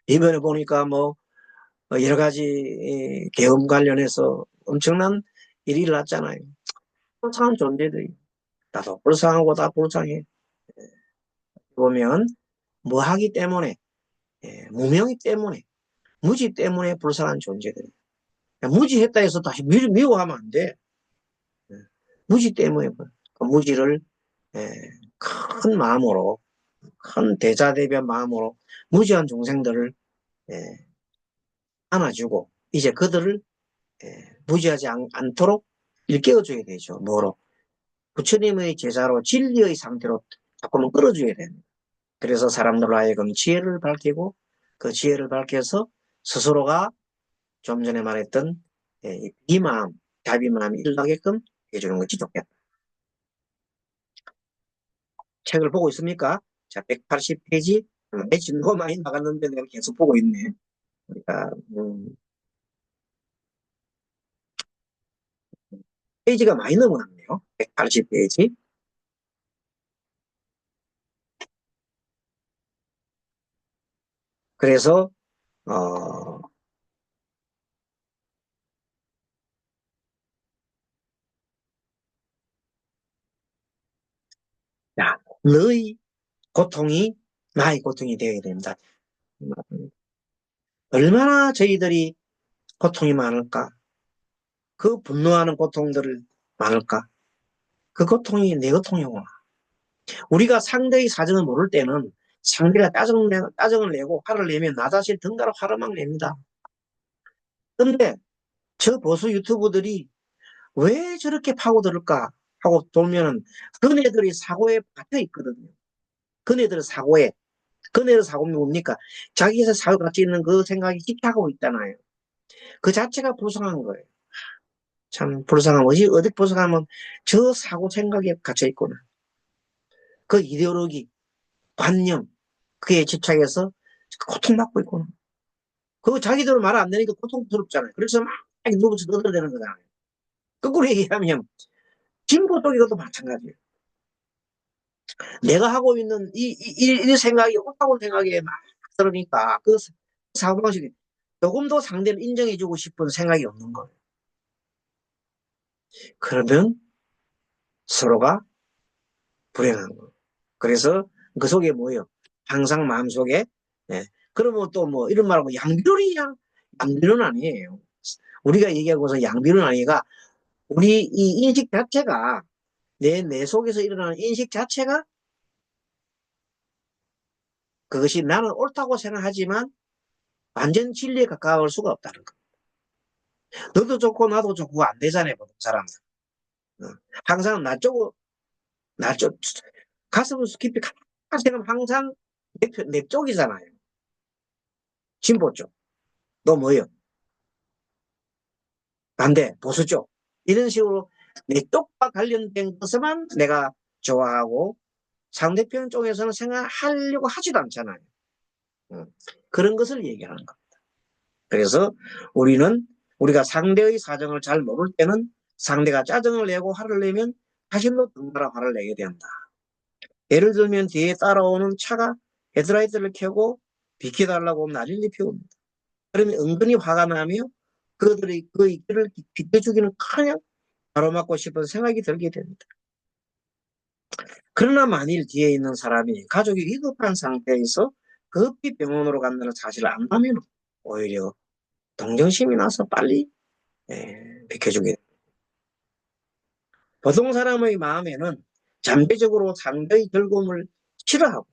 A: 이번에 보니까 뭐 여러 가지 계엄 관련해서 엄청난 일이 일어났잖아요. 불쌍한 존재들이 나도 불쌍하고 다 불쌍해. 보면 뭐 하기 때문에 무명이 때문에 무지 때문에 불쌍한 존재들이 무지했다 해서 다시 미워하면 안 돼. 예, 무지 때문에 그 무지를 예, 큰 마음으로 큰 대자대변 마음으로 무지한 중생들을 예, 안아주고 이제 그들을 무지하지 않도록 일깨워줘야 되죠. 뭐로? 부처님의 제자로 진리의 상태로 자꾸만 끌어줘야 됩니다. 그래서 사람들로 하여금 지혜를 밝히고 그 지혜를 밝혀서 스스로가 좀 전에 말했던 이 마음, 자비마음이 일어나게끔 해주는 것이 좋겠다. 책을 보고 있습니까? 자, 180페이지. 매진 너무 많이 나갔는데 내가 계속 보고 있네. 그러니까, 페이지가 많이 넘어갔네요. 180페이지. 그래서, 어, 야, 너의 고통이 나의 고통이 되어야 됩니다. 얼마나 저희들이 고통이 많을까? 그 분노하는 고통들을 많을까? 그 고통이 내 고통이구나. 우리가 상대의 사정을 모를 때는 상대가 따정을 내고 화를 내면 나 자신 덩달아 화를 막 냅니다. 근데 저 보수 유튜브들이 왜 저렇게 파고들을까 하고 돌면은 그네들이 사고에 박혀 있거든요. 그네들의 사고에. 그네들 사고는 뭡니까? 자기에서 사고 같이 있는 그 생각이 깊게 하고 있잖아요. 그 자체가 불쌍한 거예요. 참 불쌍한 거지. 어디 불쌍하면 저 사고 생각에 갇혀 있구나. 그 이데올로기, 관념, 그에 집착해서 고통받고 있구나. 그거 자기들 말 안 되니까 고통스럽잖아요. 그래서 막 누구서 떠들어대는 거잖아요. 거꾸로 얘기하면 진보 쪽에서도 마찬가지예요. 내가 하고 있는 이 생각이 옳다고 생각에 막 그러니까 그 사고방식이 조금 더 상대를 인정해주고 싶은 생각이 없는 거예요. 그러면 서로가 불행한 거예요. 그래서 그 속에 뭐예요? 항상 마음속에 그러면 또 뭐 이런 말하고 양비론이야. 양비론 아니에요. 우리가 얘기하고서 양비론 아니가 우리 이 인식 자체가 내 속에서 일어나는 인식 자체가 그것이 나는 옳다고 생각하지만 완전 진리에 가까울 수가 없다는 거. 너도 좋고 나도 좋고 안 되잖아요, 보통 사람들. 어. 항상 나 쪽, 가슴 깊이 가득 생각하면 항상 내 쪽이잖아요. 진보 쪽. 너 뭐예요? 반대, 보수 쪽. 이런 식으로 내 쪽과 관련된 것만 내가 좋아하고 상대편 쪽에서는 생각하려고 하지도 않잖아요. 음, 그런 것을 얘기하는 겁니다. 그래서 우리가 상대의 사정을 잘 모를 때는 상대가 짜증을 내고 화를 내면 자신도 덩달아 화를 내게 된다. 예를 들면 뒤에 따라오는 차가 헤드라이트를 켜고 비켜달라고 하면 난리를 피웁니다. 그러면 은근히 화가 나며 그들이 그 길을 비켜주기는 커녕 가로막고 싶은 생각이 들게 됩니다. 그러나 만일 뒤에 있는 사람이 가족이 위급한 상태에서 급히 병원으로 간다는 사실을 안다면 오히려 동정심이 나서 빨리 비켜주게 됩니다. 보통 사람의 마음에는 잠재적으로 상대의 즐거움을 싫어하고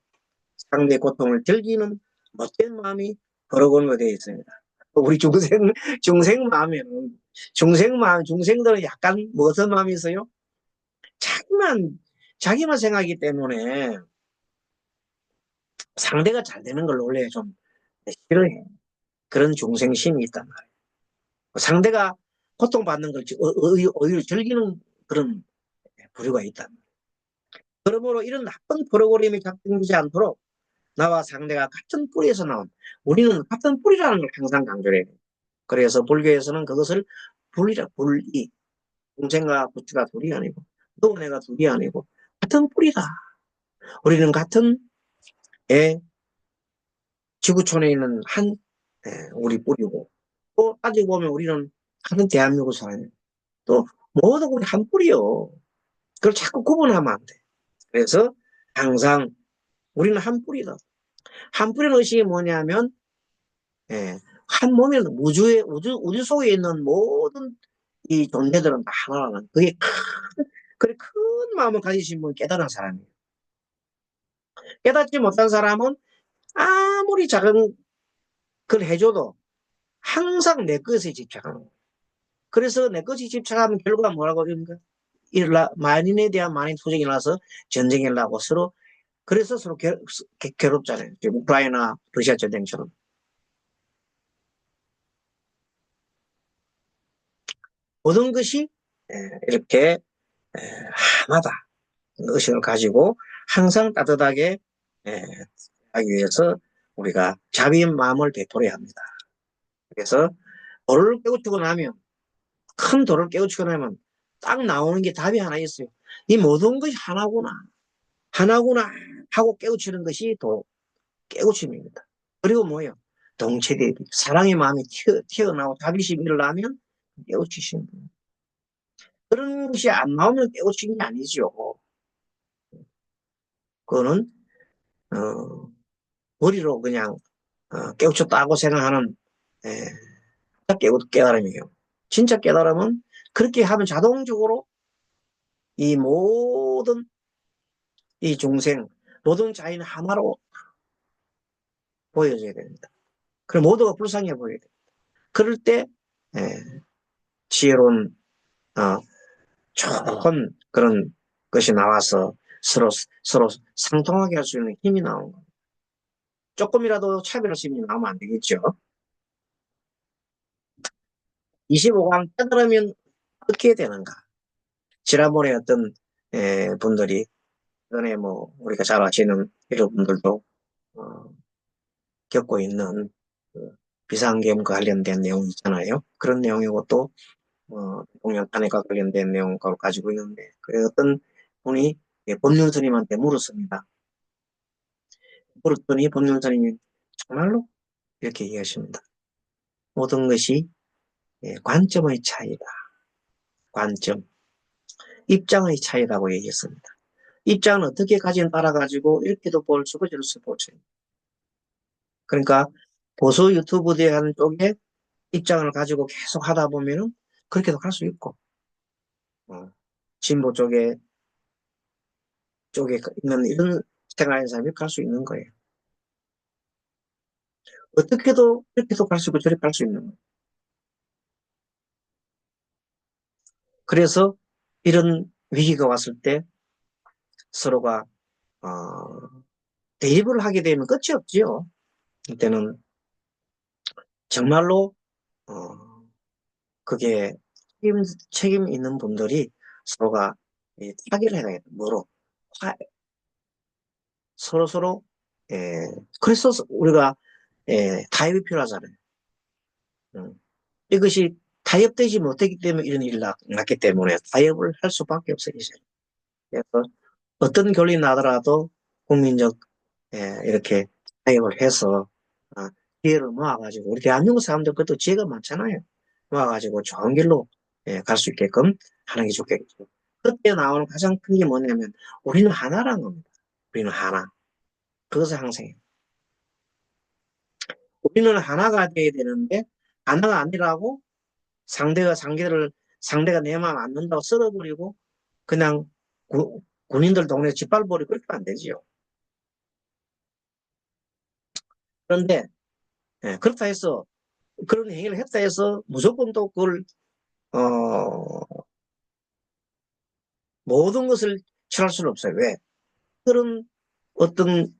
A: 상대의 고통을 즐기는 못된 마음이 여러 군데 되어 있습니다. 우리 중생들은 약간 무슨 마음이 있어요? 자기만 생각하기 때문에 상대가 잘 되는 걸 원래 좀 싫어해. 그런 중생심이 있단 말이에요. 상대가 고통받는 걸 오히려 즐기는 그런 부류가 있단 말이에요. 그러므로 이런 나쁜 프로그램이 작동되지 않도록 나와 상대가 같은 뿌리에서 나온, 우리는 같은 뿌리라는 걸 항상 강조해요. 그래서 불교에서는 그것을 분리, 동생과 부추가 둘이 아니고 너와 내가 둘이 아니고 같은 뿌리다. 우리는 같은 지구촌에 있는 우리 뿌리고 또 따지고 보면 우리는 같은 대한민국 사람이에요. 또 모두 우리 한 뿌리요. 그걸 자꾸 구분하면 안 돼. 그래서 항상 우리는 한 뿌리다. 한 뿌리는 의식이 뭐냐면 한 몸에 우주 속에 있는 모든 이 존재들은 다 하나라는 그래 큰 마음을 가지신 분 깨달은 사람이에요. 깨닫지 못한 사람은 아무리 작은 걸 해줘도 항상 내 것에 집착하는 거예요. 그래서 내 것에 집착하면 결과가 뭐라고 그럽니까? 만인에 대한 만인 투쟁이 나서 전쟁이 나고 그래서 서로 괴롭잖아요. 우크라이나 러시아 전쟁처럼. 모든 것이 이렇게 하나다 의식을 가지고 항상 따뜻하게 하기 위해서 우리가 자비의 마음을 베풀어야 합니다. 그래서 돌을 깨우치고 나면 큰 돌을 깨우치고 나면 딱 나오는 게 답이 하나 있어요. 이 모든 것이 하나구나. 하나구나 하고 깨우치는 것이 또 깨우침입니다. 그리고 뭐예요? 동체대비. 사랑의 마음이 튀어나오고 자비심이 일어나면 깨우치시는 거예요. 그런 것이 안 나오면 깨우친 게 아니죠. 그거는 어, 머리로 그냥 깨우쳤다고 생각하는 에, 깨달음이에요. 진짜 깨달음은 그렇게 하면 자동적으로 이 모든 이 중생, 모든 자인 하나로 보여져야 됩니다. 그럼 모두가 불쌍해 보여야 됩니다. 그럴 때 지혜로운 어, 좋은 그런 것이 나와서 서로 상통하게 할 수 있는 힘이 나오는 거예요. 조금이라도 차별심이 나오면 안 되겠죠. 25강 깨달으면 어떻게 되는가? 지난번에 어떤 분들이 전에 뭐 우리가 잘 아시는 여러분들도 어, 겪고 있는 그 비상계엄과 관련된 내용이 있잖아요. 그런 내용이고 또 대통령 탄핵과 관련된 내용을 가지고 있는데 그 어떤 분이 법륜 스님한테 물었습니다. 물었더니 법륜 스님이 정말로 이렇게 얘기하십니다. 모든 것이 관점의 차이다. 관점. 입장의 차이라고 얘기했습니다. 입장은 어떻게 가진 따라가지고 이렇게도 볼 수 있고 저렇게도 볼 수 있는. 그러니까 보수 유튜브 대한 쪽에 입장을 가지고 계속 하다 보면은 그렇게도 갈 수 있고 어, 진보 쪽에 있는 이런 생활하는 사람이 갈 수 있는 거예요. 어떻게도 이렇게도 갈 수 있고 저렇게 갈 수 있는 거예요. 그래서 이런 위기가 왔을 때 서로가 어, 대립을 하게 되면 끝이 없지요. 이때는 정말로 어, 그게 책임 있는 분들이 서로가 타결을 해야 돼. 뭐로? 서로, 그래서 우리가, 타협이 필요하잖아요. 음. 이것이 타협되지 못했기 때문에 이런 일이 났기 때문에 타협을 할 수밖에 없어요, 이제. 그래서 어떤 결론이 나더라도 국민적, 이렇게 타협을 해서, 아, 기회를 모아가지고, 우리 대한민국 사람들 그것도 지혜가 많잖아요. 모아가지고 좋은 길로, 갈 수 있게끔 하는 게 좋겠죠. 그때 나오는 가장 큰 게 뭐냐면, 우리는 하나라는 겁니다. 우리는 하나. 그것을 항상 해요. 우리는 하나가 돼야 되는데, 하나가 아니라고 상대가 내 마음 안 든다고 썰어버리고, 그냥 군인들 동네 짓밟아버리고 그렇게 안 되지요. 그런데, 그렇다 해서, 그런 행위를 했다 해서 무조건 또 그걸, 어, 모든 것을 취할 수는 없어요. 왜? 그런 어떤,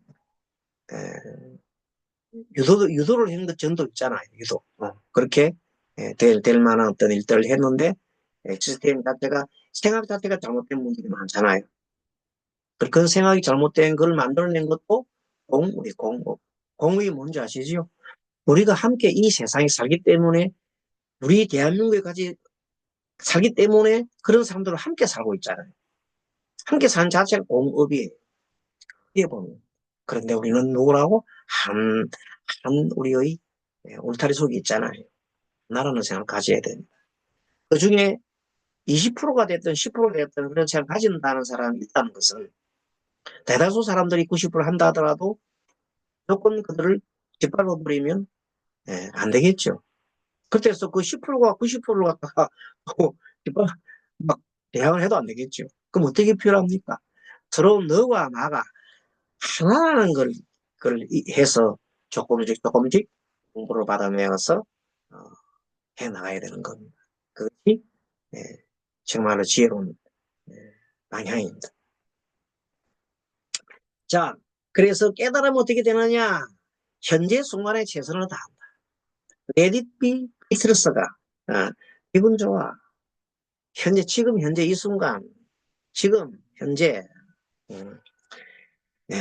A: 에, 유도를 했는 정도 있잖아요. 유도. 그렇게, 될 만한 어떤 일들을 했는데, 시스템 자체가, 생각 자체가 잘못된 문제가 많잖아요. 그 생각이 잘못된 걸 만들어낸 것도 공익이 뭔지 아시죠? 우리가 함께 이 세상에 살기 때문에, 우리 대한민국에 같이 살기 때문에 그런 사람들을 함께 살고 있잖아요. 함께 사는 자체가 공업이에요. 이게 보면. 그런데 우리는 누구라고? 한 우리의 울타리 속에 있잖아요. 나라는 생각을 가져야 됩니다. 그 중에 20%가 됐든 10%가 됐든 그런 생각을 가진다는 사람이 있다는 것은 대다수 사람들이 90% 한다 하더라도 무조건 그들을 짓밟아버리면 안 되겠죠. 그래서 그 10%가 90%를 갖다가 막 대항을 해도 안 되겠죠. 그럼 어떻게 필요합니까? 서로 너와 나가 하나라는 걸 해서 조금씩 공부를 받아내어서 어, 해 나가야 되는 겁니다. 그것이 예, 정말로 지혜로운 예, 방향입니다. 자, 그래서 깨달으면 어떻게 되느냐? 현재 순간에 최선을 다한다. Let it be 비틀스가 기분 좋아. 지금 현재 이 순간, 지금 현재 음, 예,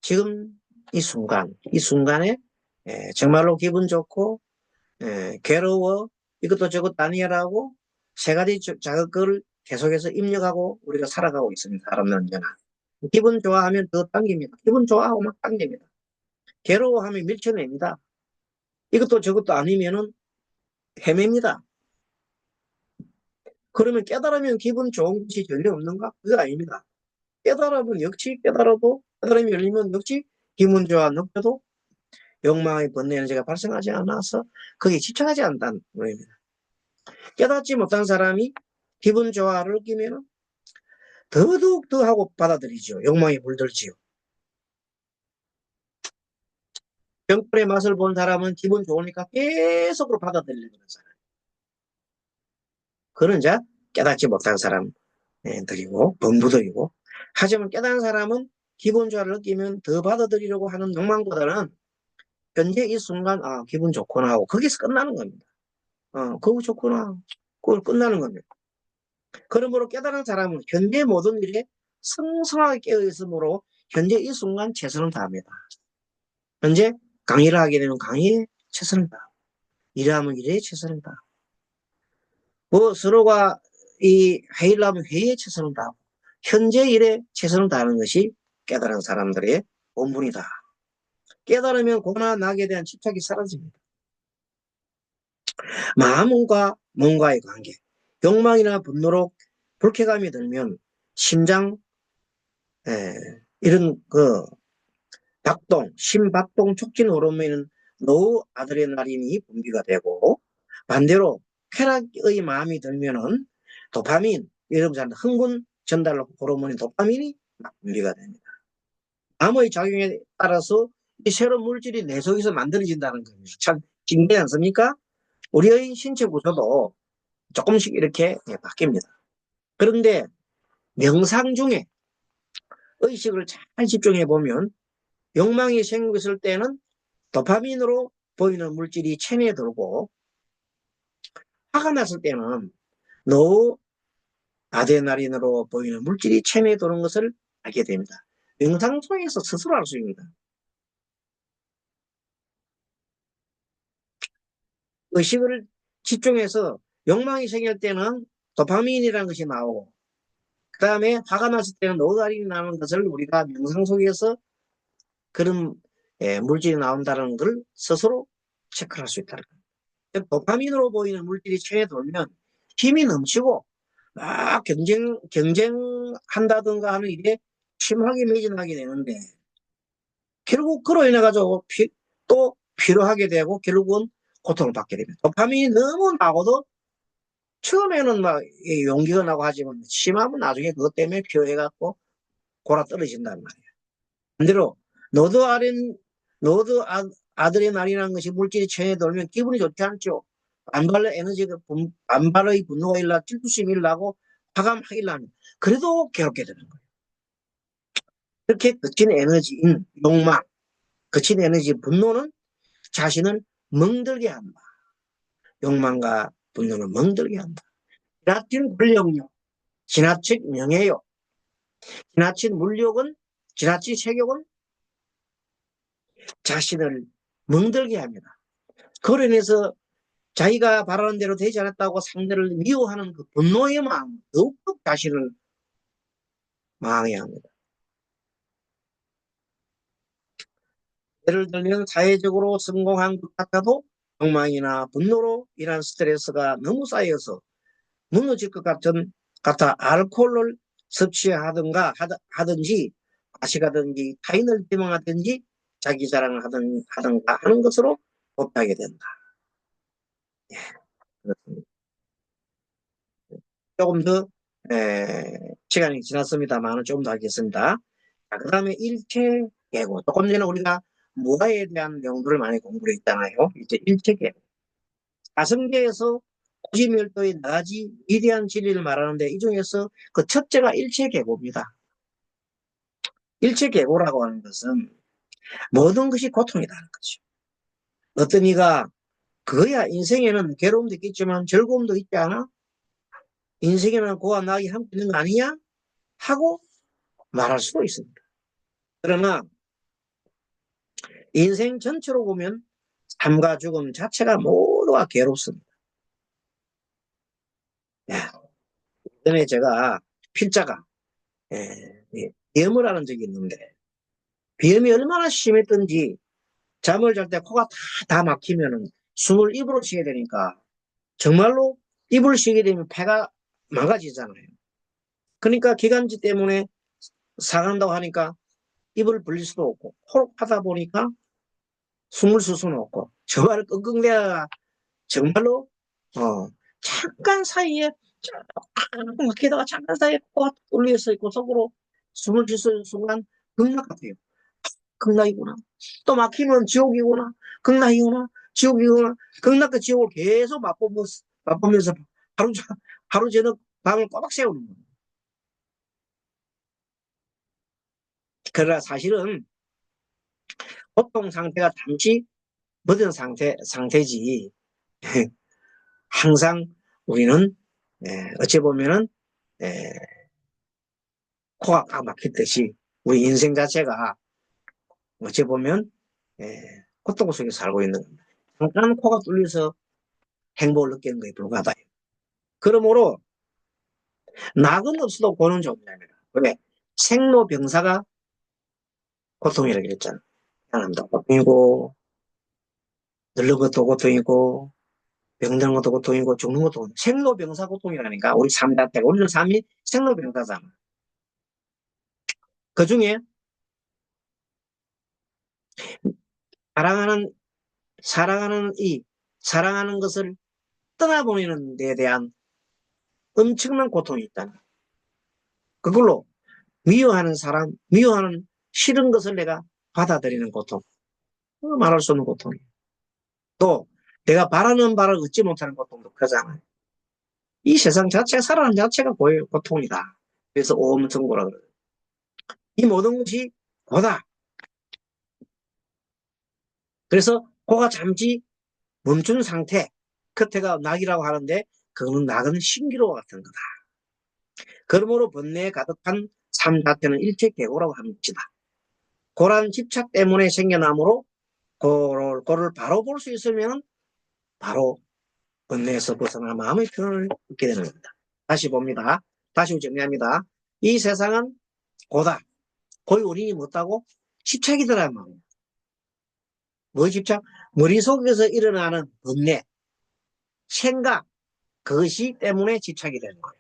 A: 지금 이 순간에 정말로 기분 좋고 괴로워 이것도 저것도 아니라고 세 가지 자극을 계속해서 입력하고 우리가 살아가고 있습니다. 사람은 언제나. 기분 좋아하면 더 당깁니다. 기분 좋아하고 막 당깁니다. 괴로워하면 밀쳐냅니다. 이것도 저것도 아니면은 헤맵니다. 그러면 깨달으면 기분 좋은 것이 전혀 없는가? 그거 아닙니다. 깨달음이 열리면 역시 기분 좋아 느껴도 욕망의 번뇌 에너지가 발생하지 않아서 거기에 집착하지 않는다는 거입니다. 깨닫지 못한 사람이 기분 좋아를 느끼면 더더욱 더 하고 받아들이죠. 욕망이 물들지요. 병풀의 맛을 본 사람은 기분 좋으니까 계속으로 받아들이는 사람. 그런 자 깨닫지 못한 사람들이고 범부들이고 하지만 깨달은 사람은 기분 좋아를 느끼면 더 받아들이려고 하는 욕망보다는 현재 이 순간 기분 좋구나 하고 거기서 끝나는 겁니다. 그거 좋구나. 그걸 끝나는 겁니다. 그러므로 깨달은 사람은 현재 모든 일에 성성하게 깨어있으므로 현재 이 순간 최선을 다합니다. 현재 강의를 하게 되면 강의에 최선을 다하고 일하면 일에 최선을 다하고 뭐 서로가 이 회의를 하면 회의에 최선을 다하고 현재 일에 최선을 다하는 것이 깨달은 사람들의 본분이다. 깨달으면 고나 낙에 대한 집착이 사라집니다. 마음과 몸과의 관계, 욕망이나 분노로 불쾌감이 들면 심장, 이런 심박동 촉진 호르몬인 노아드레날린이 분비가 되고 반대로 쾌락의 마음이 들면은 도파민, 여러분 잘 흥분 전달 호르몬인 도파민이 분비가 됩니다. 암의 작용에 따라서 이 새로운 물질이 내 속에서 만들어진다는 겁니다. 참 신기하지 않습니까? 우리의 신체 구조도 조금씩 이렇게 바뀝니다. 그런데 명상 중에 의식을 잘 집중해 보면 욕망이 생겼을 때는 도파민으로 보이는 물질이 체내에 들고 화가 났을 때는 노 아드레날린으로 보이는 물질이 체내에 도는 것을 알게 됩니다. 명상 속에서 스스로 알 수 있습니다. 의식을 집중해서 욕망이 생길 때는 도파민이라는 것이 나오고, 그 다음에 화가 났을 때는 노드아드레날린이 나는 것을 우리가 명상 속에서 그런 물질이 나온다는 걸 스스로 체크할 수 있다는 거예요. 도파민으로 보이는 물질이 체내에 돌면 힘이 넘치고 막 경쟁한다든가 하는 일에 심하게 매진하게 되는데, 결국 그로 인해 가지고 또 피로하게 되고 결국은 고통을 받게 됩니다. 도파민이 너무 나고도 처음에는 막 용기가 나고 하지만 심하면 나중에 그것 때문에 피로해갖고 골아 떨어진단 말이에요. 반대로 노드 아드레날린이라는 것이 물질이 체내에 돌면 기분이 좋지 않죠. 반발의 분노가 일어나 질투심이 일어나고 화가 막 일어나면 그래도 괴롭게 되는 거예요. 그렇게 거친 에너지인 욕망, 거친 에너지 분노는 자신을 멍들게 한다. 욕망과 분노는 멍들게 한다. 지나친 권력욕, 지나친 명예욕, 지나친 물욕은, 지나친 색욕은 자신을 멍들게 합니다. 그로 인해서 자기가 바라는 대로 되지 않았다고 상대를 미워하는 그 분노의 마음, 더욱더 자신을 망하게 합니다. 예를 들면 사회적으로 성공한 것 같아도 욕망이나 분노로 인한 스트레스가 너무 쌓여서 무너질 것 같아 알코올을 섭취하든가 하든지 마시가든지 타인을 비방하든지 자기 자랑을 하든가 하는 것으로 도피하게 된다. 예, 그렇습니다. 조금 더 시간이 지났습니다만 조금 더 하겠습니다. 그 다음에 일체 계고 조금 전에 우리가 무아에 대한 내용들을 많이 공부를 했잖아요. 이제 일체 계고 가성계에서 고지멸도의 나가지 위대한 진리를 말하는데 이 중에서 그 첫째가 일체 계고입니다. 일체 계고라고 하는 것은 모든 것이 고통이라는 거죠. 어떤 이가 그거야 인생에는 괴로움도 있겠지만 즐거움도 있지 않아? 인생에는 고와 낙이 함께 있는 거 아니냐? 하고 말할 수도 있습니다. 그러나 인생 전체로 보면 삶과 죽음 자체가 모두가 괴롭습니다. 전에 제가 필자가 비염을 하는 적이 있는데 비염이 얼마나 심했던지 잠을 잘 때 코가 다 막히면 숨을 입으로 쉬게 되니까 정말로 입을 쉬게 되면 폐가 망가지잖아요. 그러니까 기관지 때문에 상한다고 하니까 입을 벌릴 수도 없고 호흡 하다 보니까 숨을 쉴 수는 없고 정말 끙끙대다가 정말로 잠깐 사이에 막히다가 잠깐 사이에 코가 뚫려서 있고 속으로 숨을 쉴 수 있는 순간 극락 같아요. 극락이구나. 또 막히면 지옥이구나. 극락이구나. 지옥이구나. 극락과 지옥을 계속 맛보면서 하루 저녁 밤을 꼬박 새우는 거예요. 그러나 사실은 보통 상태가 잠시 늦은 상태지. 항상 우리는 어찌 보면은 코가 꽉 막혔듯이 우리 인생 자체가 어찌 보면 고통 속에 살고 있는 겁니다. 잠깐 코가 뚫려서 행복을 느끼는 것에 불과하다. 그러므로 낙은 없어도 고는 존재입니다. 왜? 생로병사가 고통이라고 했잖아. 태어남도 고통이고 늙는 것도 고통이고 병드는 것도 고통이고 죽는 것도 고통. 생로병사 고통이라니까 우리 삶 자체가 우리는 삶이 생로병사잖아. 그 중에 사랑하는 사랑하는 것을 떠나보내는 데 대한 엄청난 고통이 있다. 그걸로 미워하는 싫은 것을 내가 받아들이는 고통. 말할 수 없는 고통이에요. 또 내가 바라는 바를 얻지 못하는 고통도 크잖아요. 이 세상 자체가 살아가는 자체가 고통이다. 그래서 오음성고라 그래요. 이 모든 것이 고다. 그래서 고가 잠시 멈춘 상태, 끝에가 낙이라고 하는데 그거는 낙은 신기로와 같은 거다. 그러므로 번뇌에 가득한 삶 자체는 일체계고라고 하는 것이다. 그런 집착 때문에 생겨나므로 그거를 바로 볼 수 있으면 바로 번뇌에서 벗어나 마음의 편을 얻게 되는 겁니다. 다시 봅니다. 다시 정리합니다. 이 세상은 고다. 고의 원인이 뭐다고? 집착이더란 말이에요. 뭐 집착? 머릿속에서 일어나는 번뇌, 생각, 그것이 때문에 집착이 되는 거예요.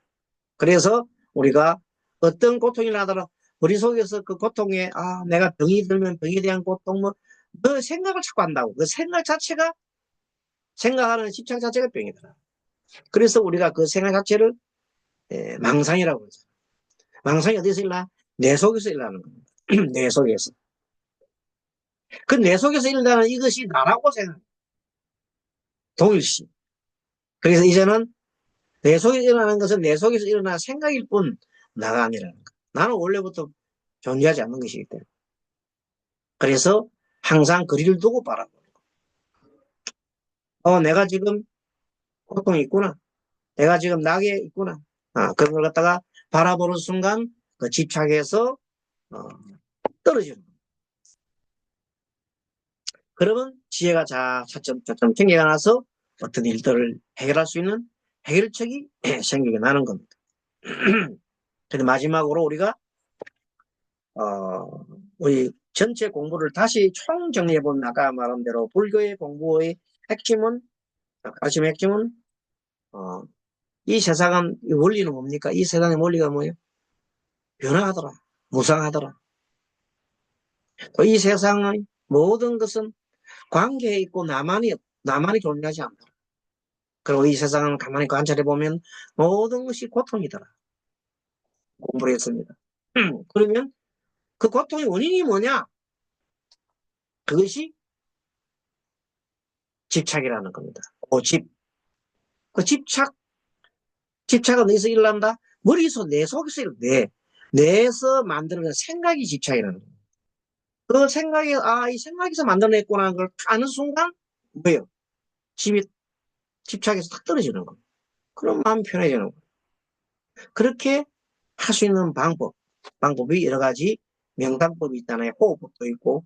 A: 그래서 우리가 어떤 고통이 나더라도 머릿속에서 그 고통에 내가 병이 들면 병에 대한 고통 그 생각을 자꾸 한다고. 그 생각 자체가 생각하는 집착 자체가 병이더라. 그래서 우리가 그 생각 자체를 망상이라고 그러죠. 망상이 어디서 일어나? 내 속에서 일어나는 겁니다. 내 속에서. 그 내 속에서 일어나는 이것이 나라고 생각해. 동일시. 그래서 이제는 내 속에 일어나는 것은 내 속에서 일어나는 생각일 뿐 나가 아니라는 거. 나는 원래부터 존재하지 않는 것이기 때문에. 그래서 항상 거리를 두고 바라보는 거. 내가 지금 고통이 있구나. 내가 지금 낙에 있구나. 그런 걸 갖다가 바라보는 순간 그 집착해서 어, 떨어지는 거예요. 그러면 지혜가 차츰차츰 생겨가 나서 어떤 일들을 해결할 수 있는 해결책이 생기게 나는 겁니다. 그래서 마지막으로 우리가 우리 전체 공부를 다시 총정리해보면 아까 말한 대로 불교의 공부의 핵심은 가르침의 핵심은 이 세상은 이 원리는 뭡니까? 이 세상의 원리가 뭐예요? 변화하더라. 무상하더라. 또 이 세상의 모든 것은 관계에 있고 나만이 존재하지 않더라. 그리고 이 세상을 가만히 관찰해보면 모든 것이 고통이더라. 공부를 했습니다. 그러면 그 고통의 원인이 뭐냐? 그것이 집착이라는 겁니다. 고집. 그 집착은 어디서 일어난다? 머릿속, 내 속에서 내에서 만들어낸 생각이 집착이라는 거예요. 그 생각이, 이 생각에서 만들어냈구나 하는 걸 아는 순간, 뭐예요? 집착에서 탁 떨어지는 거예요. 그럼 마음이 편해지는 거예요. 그렇게 할 수 있는 방법이 여러 가지 명상법이 있잖아요. 호흡법도 있고,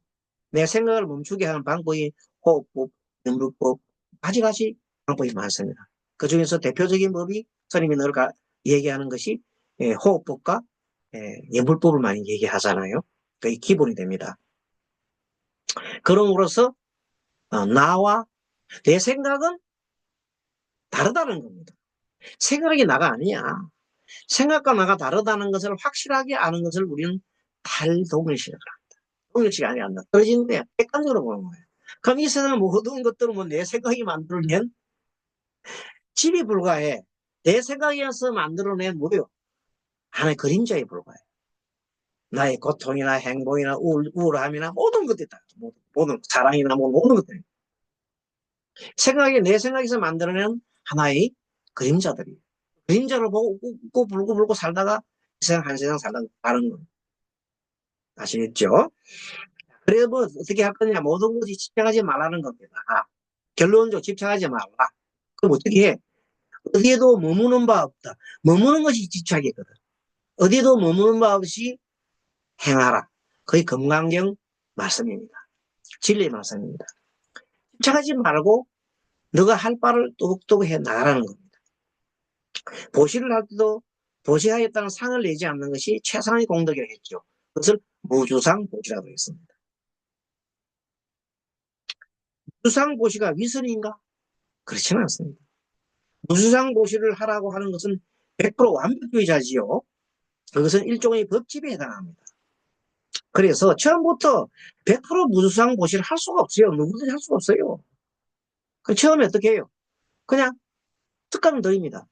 A: 내 생각을 멈추게 하는 방법이 호흡법, 연불법, 가지가지 방법이 많습니다. 그 중에서 대표적인 법이 스님이 늘 얘기하는 것이 호흡법과 연불법을 많이 얘기하잖아요. 그게 기본이 됩니다. 그럼으로써 나와 내 생각은 다르다는 겁니다. 생각이 나가 아니야. 생각과 나가 다르다는 것을 확실하게 아는 것을 우리는 탈동일시라고 합니다. 동일시가 아니라 떨어지는데 객관적으로 보는 거예요. 그럼 이 세상 모든 것들은 내 생각이 만들어낸 집이 불과해. 내 생각에서 만들어낸 뭐요? 하나의 그림자에 불과해. 나의 고통이나 행복이나 우울함이나 모든 것들이 다 모든 사랑이나 모든 것들이 내 생각에서 만들어낸 하나의 그림자들이 그림자를 보고 웃고 불고 살다가 한 세상 살다가 다른 거 아시겠죠? 그래 뭐 어떻게 할 거냐? 모든 것이 집착하지 말라는 겁니다. 결론적으로 집착하지 말라. 그럼 어떻게 해? 어디에도 머무는 바 없다. 머무는 것이 집착이거든. 어디에도 머무는 바 없이 행하라. 거의 금강경 말씀입니다. 진리의 말씀입니다. 집착하지 말고 너가 할 바를 똑똑 해 나가라는 겁니다. 보시를 할 때도 보시하였다는 상을 내지 않는 것이 최상의 공덕이라고 했죠. 그것을 무주상 보시라고 했습니다. 무주상 보시가 위선인가? 그렇지는 않습니다. 무주상 보시를 하라고 하는 것은 100% 완벽주의자지요. 그것은 일종의 법집에 해당합니다. 그래서 처음부터 100% 무주상 보시를 할 수가 없어요. 누구든지 할 수가 없어요. 처음에 어떻게 해요? 그냥 습관을 들입니다.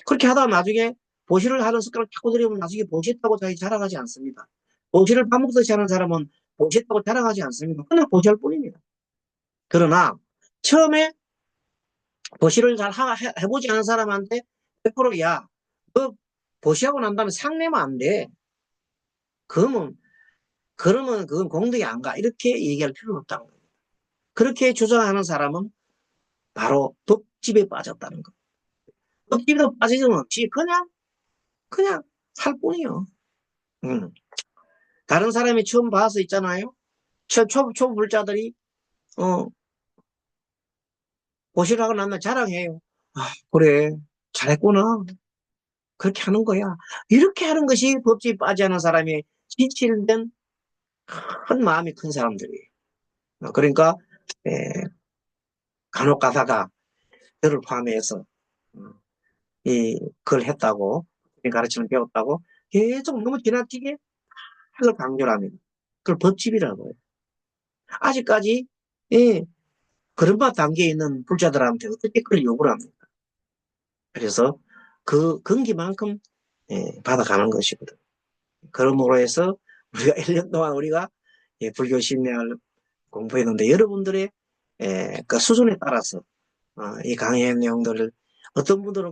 A: 그렇게 하다가 나중에 보시를 하는 습관을 자꾸 들이면 나중에 보시했다고 자기 자랑하지 않습니다. 보시를 밥 먹듯이 하는 사람은 보시했다고 자랑하지 않습니다. 그냥 보시할 뿐입니다. 그러나 처음에 보시를 잘 해보지 않은 사람한테 100% 야, 너 보시하고 난 다음에 상 내면 안 돼. 그러면 그건 공덕이 안 가. 이렇게 얘기할 필요는 없다는 겁니다. 그렇게 주장하는 사람은 바로 법집에 빠졌다는 거. 법집에도 빠지지 없이 그냥 할 뿐이요. 음. 다른 사람이 처음 봐서 있잖아요. 초불자들이 어 보시라고 나면 자랑해요. 아, 그래, 잘했구나. 그렇게 하는 거야. 이렇게 하는 것이 법칙에 빠지 않은 사람의 지칠된 큰 마음이 큰 사람들이에요. 그러니까 에, 간혹 가다가 저를 포함해서 어, 그걸 했다고 가르침을 배웠다고 계속 너무 지나치게 그걸 강조를 합니다. 그걸 법칙이라고 해요. 아직까지 예, 그런 바 단계에 있는 불자들한테 어떻게 그걸 요구를 합니까? 그래서 그 근기만큼 받아가는 것이거든. 그러므로 해서 우리가 1년 동안 우리가 불교 신앙을 공부했는데 여러분들의 그 수준에 따라서 이 강의 내용들을 어떤 분들은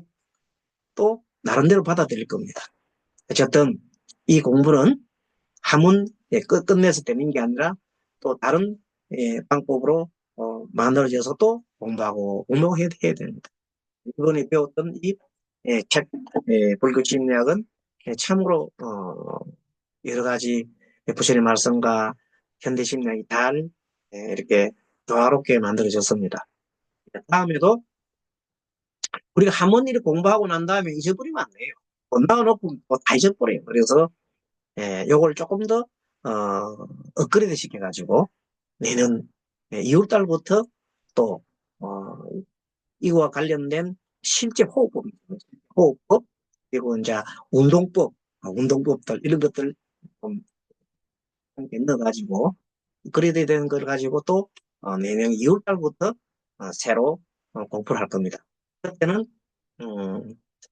A: 또 나름대로 받아들일 겁니다. 어쨌든 이 공부는 한문 끝내서 되는 게 아니라 또 다른 방법으로 만들어져서 또 공부하고 해야 됩니다. 이번에 배웠던 이 책, 불교 심리학은 참으로 여러 가지 부처님 말씀과 현대 심리학이 잘 이렇게 조화롭게 만들어졌습니다. 다음에도 우리가 한 번 일을 공부하고 난 다음에 잊어버리면 안 돼요. 온다고 놓고 다 잊어버려요. 그래서 요걸 조금 더 업그레이드 시켜가지고 내년 2월 달부터 또 이거와 관련된 실제 호흡법, 그리고 이제 운동법, 운동법들 이런 것들 좀 넣어가지고 업그레이드 된 걸 가지고 또 내년 2월 달부터 새로 공부를 할 겁니다. 그때는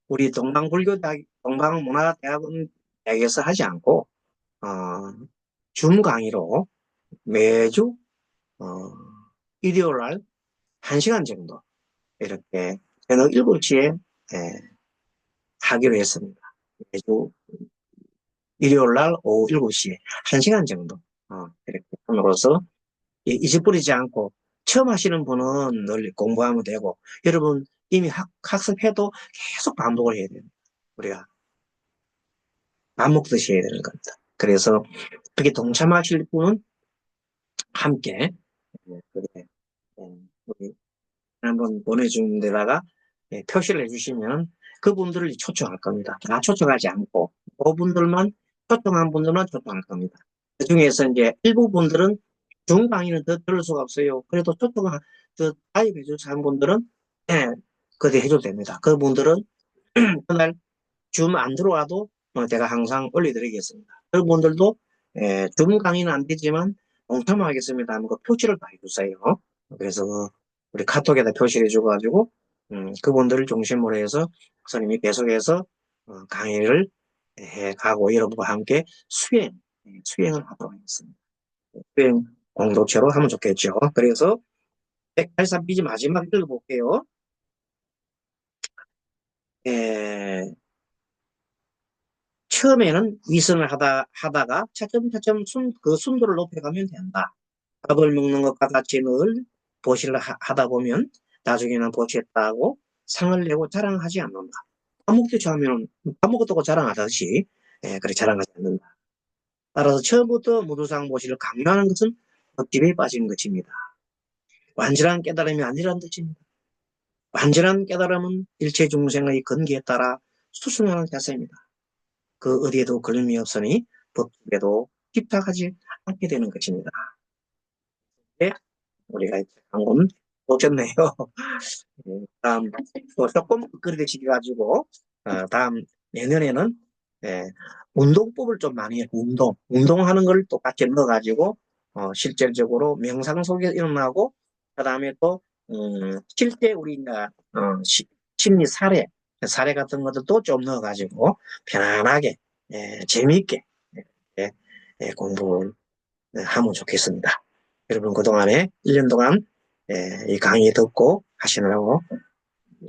A: 우리 동방불교대학, 동방문화대학원에서 하지 않고 어, 줌 강의로 매주 어, 일요일 날 1시간 정도 이렇게 저녁 7시에 하기로 했습니다. 매주 일요일 날 오후 7시에 1시간 정도 이렇게 함으로써 잊어버리지 않고 처음 하시는 분은 늘 공부하면 되고 여러분 이미 학습해도 계속 반복을 해야 돼요. 우리가 밥 먹듯이 해야 되는 겁니다. 그래서 그렇게 동참하실 분은 함께 그렇게 우리 한번 보내준 데다가 표시를 해주시면 그분들을 초청할 겁니다. 다 초청하지 않고 그분들만 초청한 분들만 초청할 겁니다. 그 중에서 이제 일부 분들은 중 강의는 더 들을 수가 없어요. 그래도 초청한 가입해 주신 분들은 그렇게 해줘도 됩니다. 그분들은 그날 줌 안 들어와도 제가 항상 올려드리겠습니다. 그분들도 줌 강의는 안 되지만 동참하겠습니다 하면 그 표시를 다 해주세요. 그래서 우리 카톡에다 표시를 해줘가지고 그분들을 중심으로 해서 선생님이 계속해서 강의를 해가고 여러분과 함께 수행을 하도록 하겠습니다. 수행 공동체로 하면 좋겠죠. 그래서 183페이지 마지막 읽어볼게요. 에, 처음에는 위선을 하다가 차츰차츰 그 순도를 높여가면 된다. 밥을 먹는 것과 같이 늘 보시를 하다 보면 나중에는 보시했다고 상을 내고 자랑하지 않는다. 밥 먹기 좋아하면 밥 먹었다고 자랑하듯이 그렇게 자랑하지 않는다. 따라서 처음부터 무도상 보시를 강요하는 것은 덕집에 빠진 것입니다. 완전한 깨달음이 아니란 뜻입니다. 완전한 깨달음은 일체 중생의 건기에 따라 수순하는 자세입니다. 그 어디에도 걸림이 없으니 법집에도 집착하지 않게 되는 것입니다. 네, 우리가 한번 보셨네요. 다음 또 조금 업그레이드 시켜가지고 다음 내년에는 예, 운동법을 좀 많이 해요. 운동하는 걸 또 같이 넣어가지고 실질적으로 명상 속에 일어나고 그 다음에 또 실제 우리 이제 심리 사례 같은 것들도 좀 넣어가지고 편안하게 재미있게 예, 공부를 하면 좋겠습니다. 여러분 그동안에 1년 동안 이 강의 듣고 하시느라고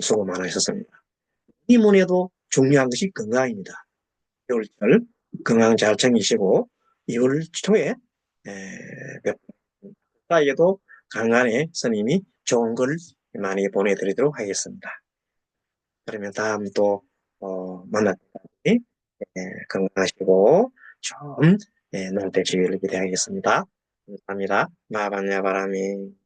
A: 수고 많으셨습니다. 이문에도 중요한 것이 건강입니다. 6월달 건강 잘 챙기시고 2월 초에 뵙겠습니다. 에도 강간에 스님이 좋은 걸 많이 보내드리도록 하겠습니다. 그러면 다음 또, 만날 때까지, 건강하시고, 좀, 노후 되시기를 기대하겠습니다. 감사합니다. 마반야바라미.